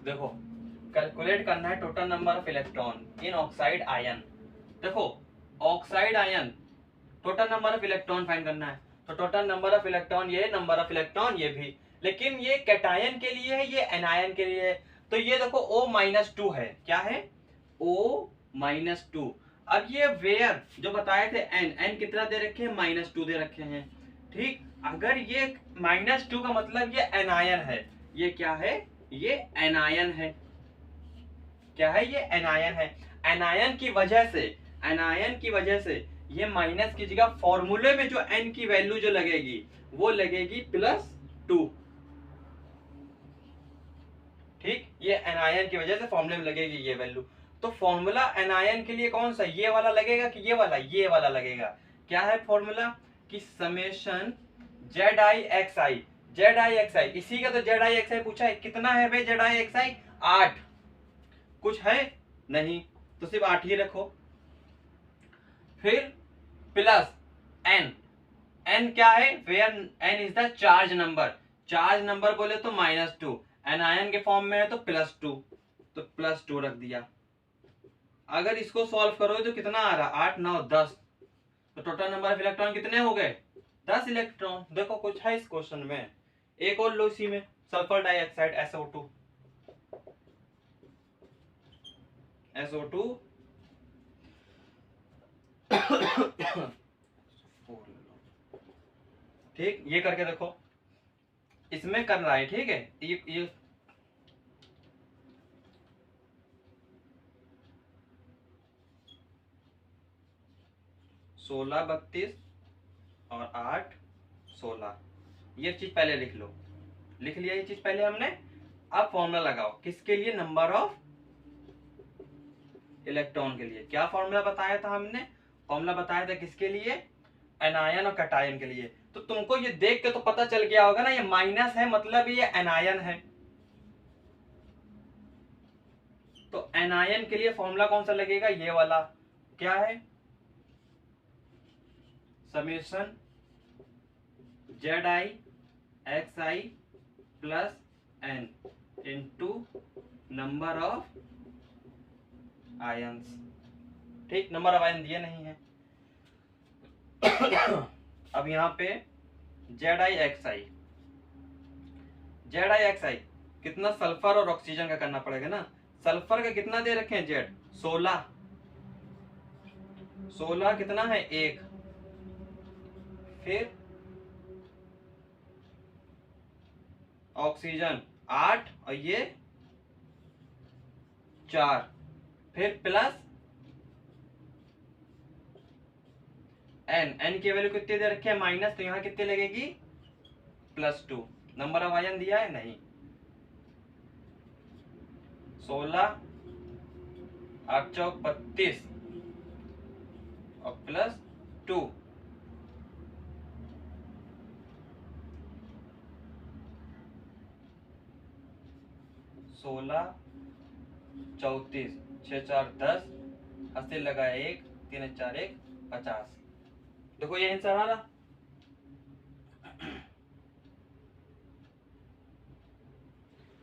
देखो, कैलकुलेट करना है total number of electron in oxide ion. देखो, oxide ion total number of electron find करना है, तो टोटल नंबर ऑफ इलेक्ट्रॉन ये, नंबर ऑफ इलेक्ट्रॉन ये भी, लेकिन ये कैटायन के लिए है, ये एनायन के लिए है। तो ये देखो O-2 है, क्या है, O-2। अब ये वेयर जो बताए थे n कितना दे रखे हैं, -2 दे रखे हैं, ठीक। अगर ये -2 का मतलब ये एनायन है, ये क्या है, ये एनायन है, क्या है, ये एनायन है। एनायन की वजह से ये माइनस की जगह फॉर्मूले में जो n की वैल्यू जो लगेगी वो लगेगी +2, ठीक। ये एनायन की वजह से फॉर्मूले में लगेगी ये वैल्यू। तो फॉर्मूला एनायन के लिए कौन सा, ये वाला लगेगा कि ये वाला लगेगा। क्या है फॉर्मूला, कि समेशन ZIXI, इसी का तो ZIXI पूछा है, कितना है भाई ZIXI, 8, कुछ है नहीं, तो सिर्फ 8 ही रखो। फिर प्लस n क्या है, where n is the charge number बोले तो -2, एनायन के फॉर्म में है तो +2, तो +2 रख दिया। अगर इसको सॉल्व करो तो कितना आ रहा, 8 9 10, तो टोटल नंबर ऑफ इलेक्ट्रॉन कितने हो गए, 10 इलेक्ट्रॉन। देखो कुछ है इस क्वेश्चन में, एक और लो इसी में, सल्फर डाइऑक्साइड SO2 ठीक, ये करके देखो, इसमें कर रहा है, ठीक है। ये 16 32 और 8 16, ये चीज पहले लिख लो, लिख लिया ये चीज पहले हमने। अब फॉर्मूला लगाओ, किसके लिए, नंबर ऑफ इलेक्ट्रॉन के लिए। क्या फॉर्मूला बताया था हमने, फॉर्मूला बताया था किसके लिए, एनायन और कैटायन के लिए। तो तुमको ये देख के तो पता चल गया होगा ना, ये माइनस है मतलब ये एनायन है, तो एनायन के लिए फॉर्मूला कौन सा लगेगा, ये वाला, क्या है, summation ZiXi plus n into number of ions. ठीक, नंबर ऑफ आयन दिए नहीं है। अब यहाँ पे ZiXi कितना, सल्फर और ऑक्सीजन का करना पड़ेगा ना। सल्फर का कितना दे रखे हैं, जेड 16, 16 कितना है 1, फिर ऑक्सीजन 8 और ये 4, फिर प्लस n की वैल्यू कितनी दे रखी है माइनस, तो यहाँ कितनी लगेगी +2। नंबर ऑफ आयन दिया है नहीं, 16 8 चौक 32 और +2, 16 34 6 4 10, 80 लगा 1 3 4 1 50। देखो ये आंसर आ रहा,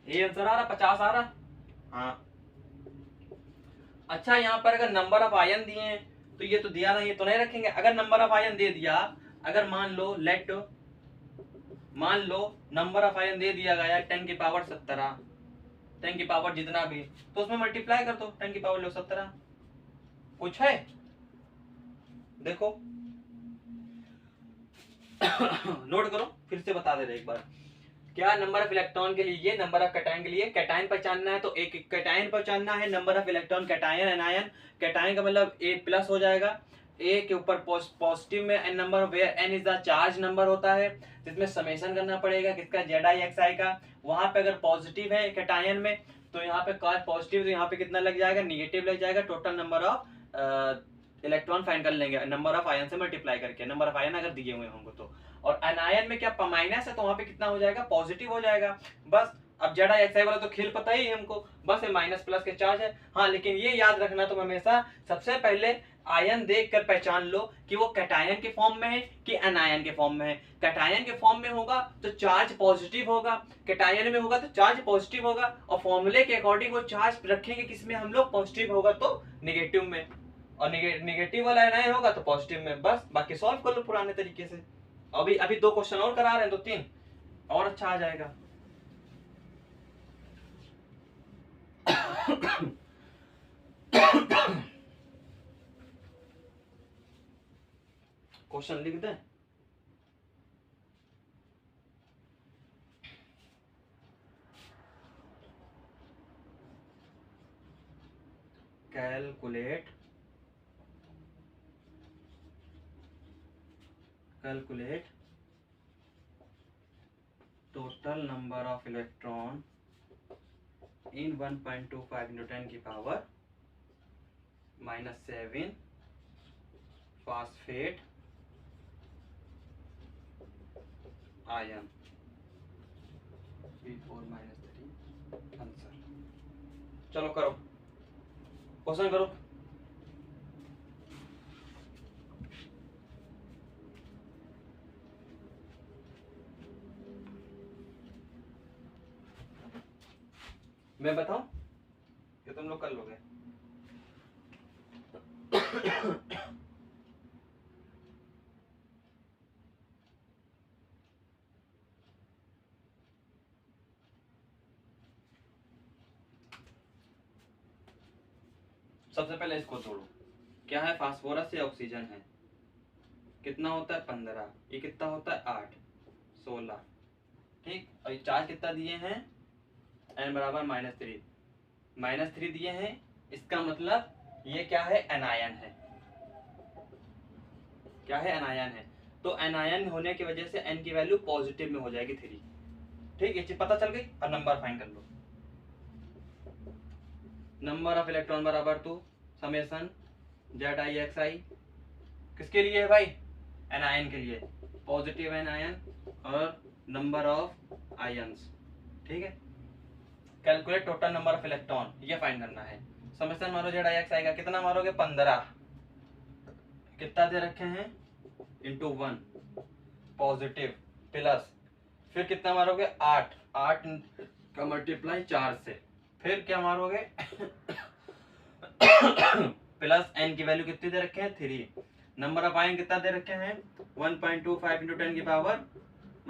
ये आंसर आ रहा, 50 आ रहा। हाँ अच्छा, यहाँ पर अगर नंबर ऑफ आयन दिए हैं तो ये तो दिया नहीं, ये तो नहीं रखेंगे। अगर नंबर ऑफ आयन दे दिया, अगर मान लो नंबर ऑफ आयन दे दिया गया 10 की पावर 17, 10 की पावर जितना भी, तो उसमें मल्टीप्लाई कर दो, 10 की पावर लो 17। कुछ है देखो नोट करो, फिर से बता दे रहे एक बार। क्या नंबर ऑफ इलेक्ट्रॉन के लिए, नंबर ऑफ कैटायन के लिए, कैटायन पहचानना है तो एक कैटायन पहचानना है, number of electron cation anion, cation का मतलब A+ हो जाएगा, A के ऊपर पॉजिटिव में n number, where n is the charge number होता है, जिसमें समेशन करना पड़ेगा किसका, ZiXi का। वहां पे अगर पॉजिटिव है कैटायन में तो यहाँ पे पॉजिटिव, तो यहाँ पे कितना लग जाएगा, निगेटिव लग जाएगा। Total number of electron find कर लेंगे नंबर ऑफ आयन से मल्टीप्लाई करके, नंबर ऑफ आयन अगर दिए हुए होंगे तो। और एनायन में क्या माइनस है तो वहां पे कितना हो जाएगा, पॉजिटिव हो जाएगा। बस अब ZiXi वाला तो खेल पता ही है हमको, बस ये माइनस प्लस के चार्ज है। हाँ लेकिन ये याद रखना तुम हमेशा, सबसे पहले आयन देखकर पहचान लो कि वो कैटायन के फॉर्म में है कि एनायन के फॉर्म में है। कैटायन के फॉर्म में होगा तो चार्ज पॉजिटिव होगा, कैटायन में होगा तो चार्ज पॉजिटिव होगा, और फॉर्मूले के अकॉर्डिंग वो चार्ज रखेंगे किसमें हम लोग, पॉजिटिव होगा तो निगेटिव में, और निगेटिव वाला एनायन होगा तो पॉजिटिव में। बस बाकी सॉल्व कर लो पुराने तरीके से। अभी 2 क्वेश्चन और करा रहे हैं, तो 3 और अच्छा आ जाएगा। क्वेश्चन लिख दें, calculate total number of electron in 1.25 into 10 की power -7 phosphate ion P4 -3 answer. चलो करो क्वेश्चन करो। मैं बताऊं कि तुम लोग कर लोगे? सबसे पहले इसको तोड़ो, क्या है, फास्फोरस से ऑक्सीजन है, कितना होता है 15, ये कितना होता है 8 16, ठीक। और ये चार्ज कितना दिए हैं, n बराबर -3 दिए हैं। इसका मतलब ये क्या है, एनायन है, क्या है, एनायन है। तो एनायन होने की वजह से n की वैल्यू पॉजिटिव में हो जाएगी 3, ठीक। ये चीज पता चल गई। और नंबर फाइंड कर लो, नंबर ऑफ इलेक्ट्रॉन बराबर टू समेशन ZiXi, किसके लिए है भाई, एनायन के लिए, पॉजिटिव एनायन और नंबर ऑफ आयंस, ठीक है। Calculate total number of electron, ये फाइंड करना है। समेशन मारो जेड आई एक्स आएगा, कितना मारोगे 15, कितना दे रखे हैं इंटू 1 पॉजिटिव प्लस, फिर कितना मारोगे 8, 8 का मल्टीप्लाई 4 से, फिर क्या मारोगे प्लस एन की वैल्यू कितनी दे रखे हैं 3, नंबर ऑफ आयन कितना दे रखे हैं 1.25 इंटू 10 की पावर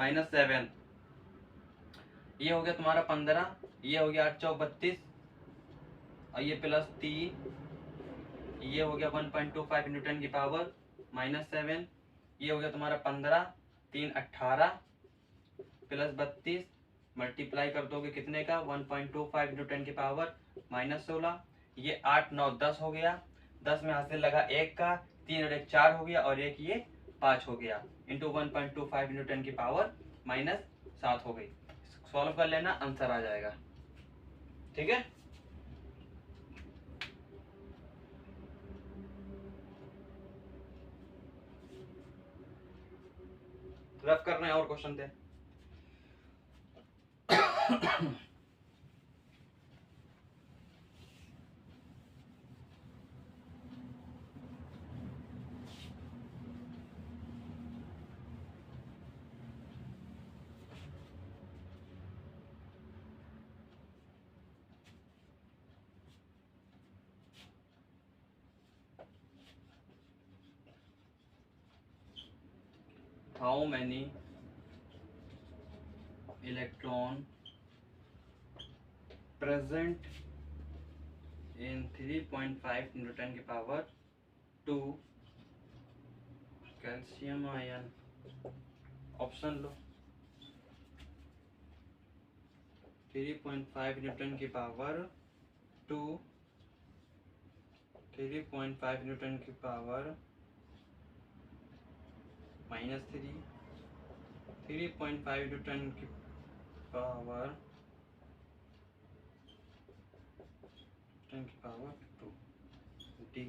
-7, ये हो गया तुम्हारा 15, ये हो गया 8 चौक 32 और ये प्लस 3, ये हो गया 1.25 इंटू 10 की पावर -7, ये हो गया तुम्हारा 15, 3 18 प्लस 32 मल्टीप्लाई कर दोगे कितने का 1.25 इंटू 10 की पावर -16, ये 8 9 10 हो गया, 10 में हासिल लगा 1 का, 3 और 1 4 हो गया और एक ये 5 हो गया, इंटू 1.25 इंटू 10 की पावर -7 हो गई। सॉल्व कर लेना, आंसर आ जाएगा। ठीक है, रफ करना है और क्वेश्चन थे। How many electron present in 3.5 into 10 की पावर 2 कैल्शियम आयन, ऑप्शन लो 3.5 into 10 की पावर 2, 3.5 into 10 की पावर -3, 3.5 into 10 की पावर 2 डी।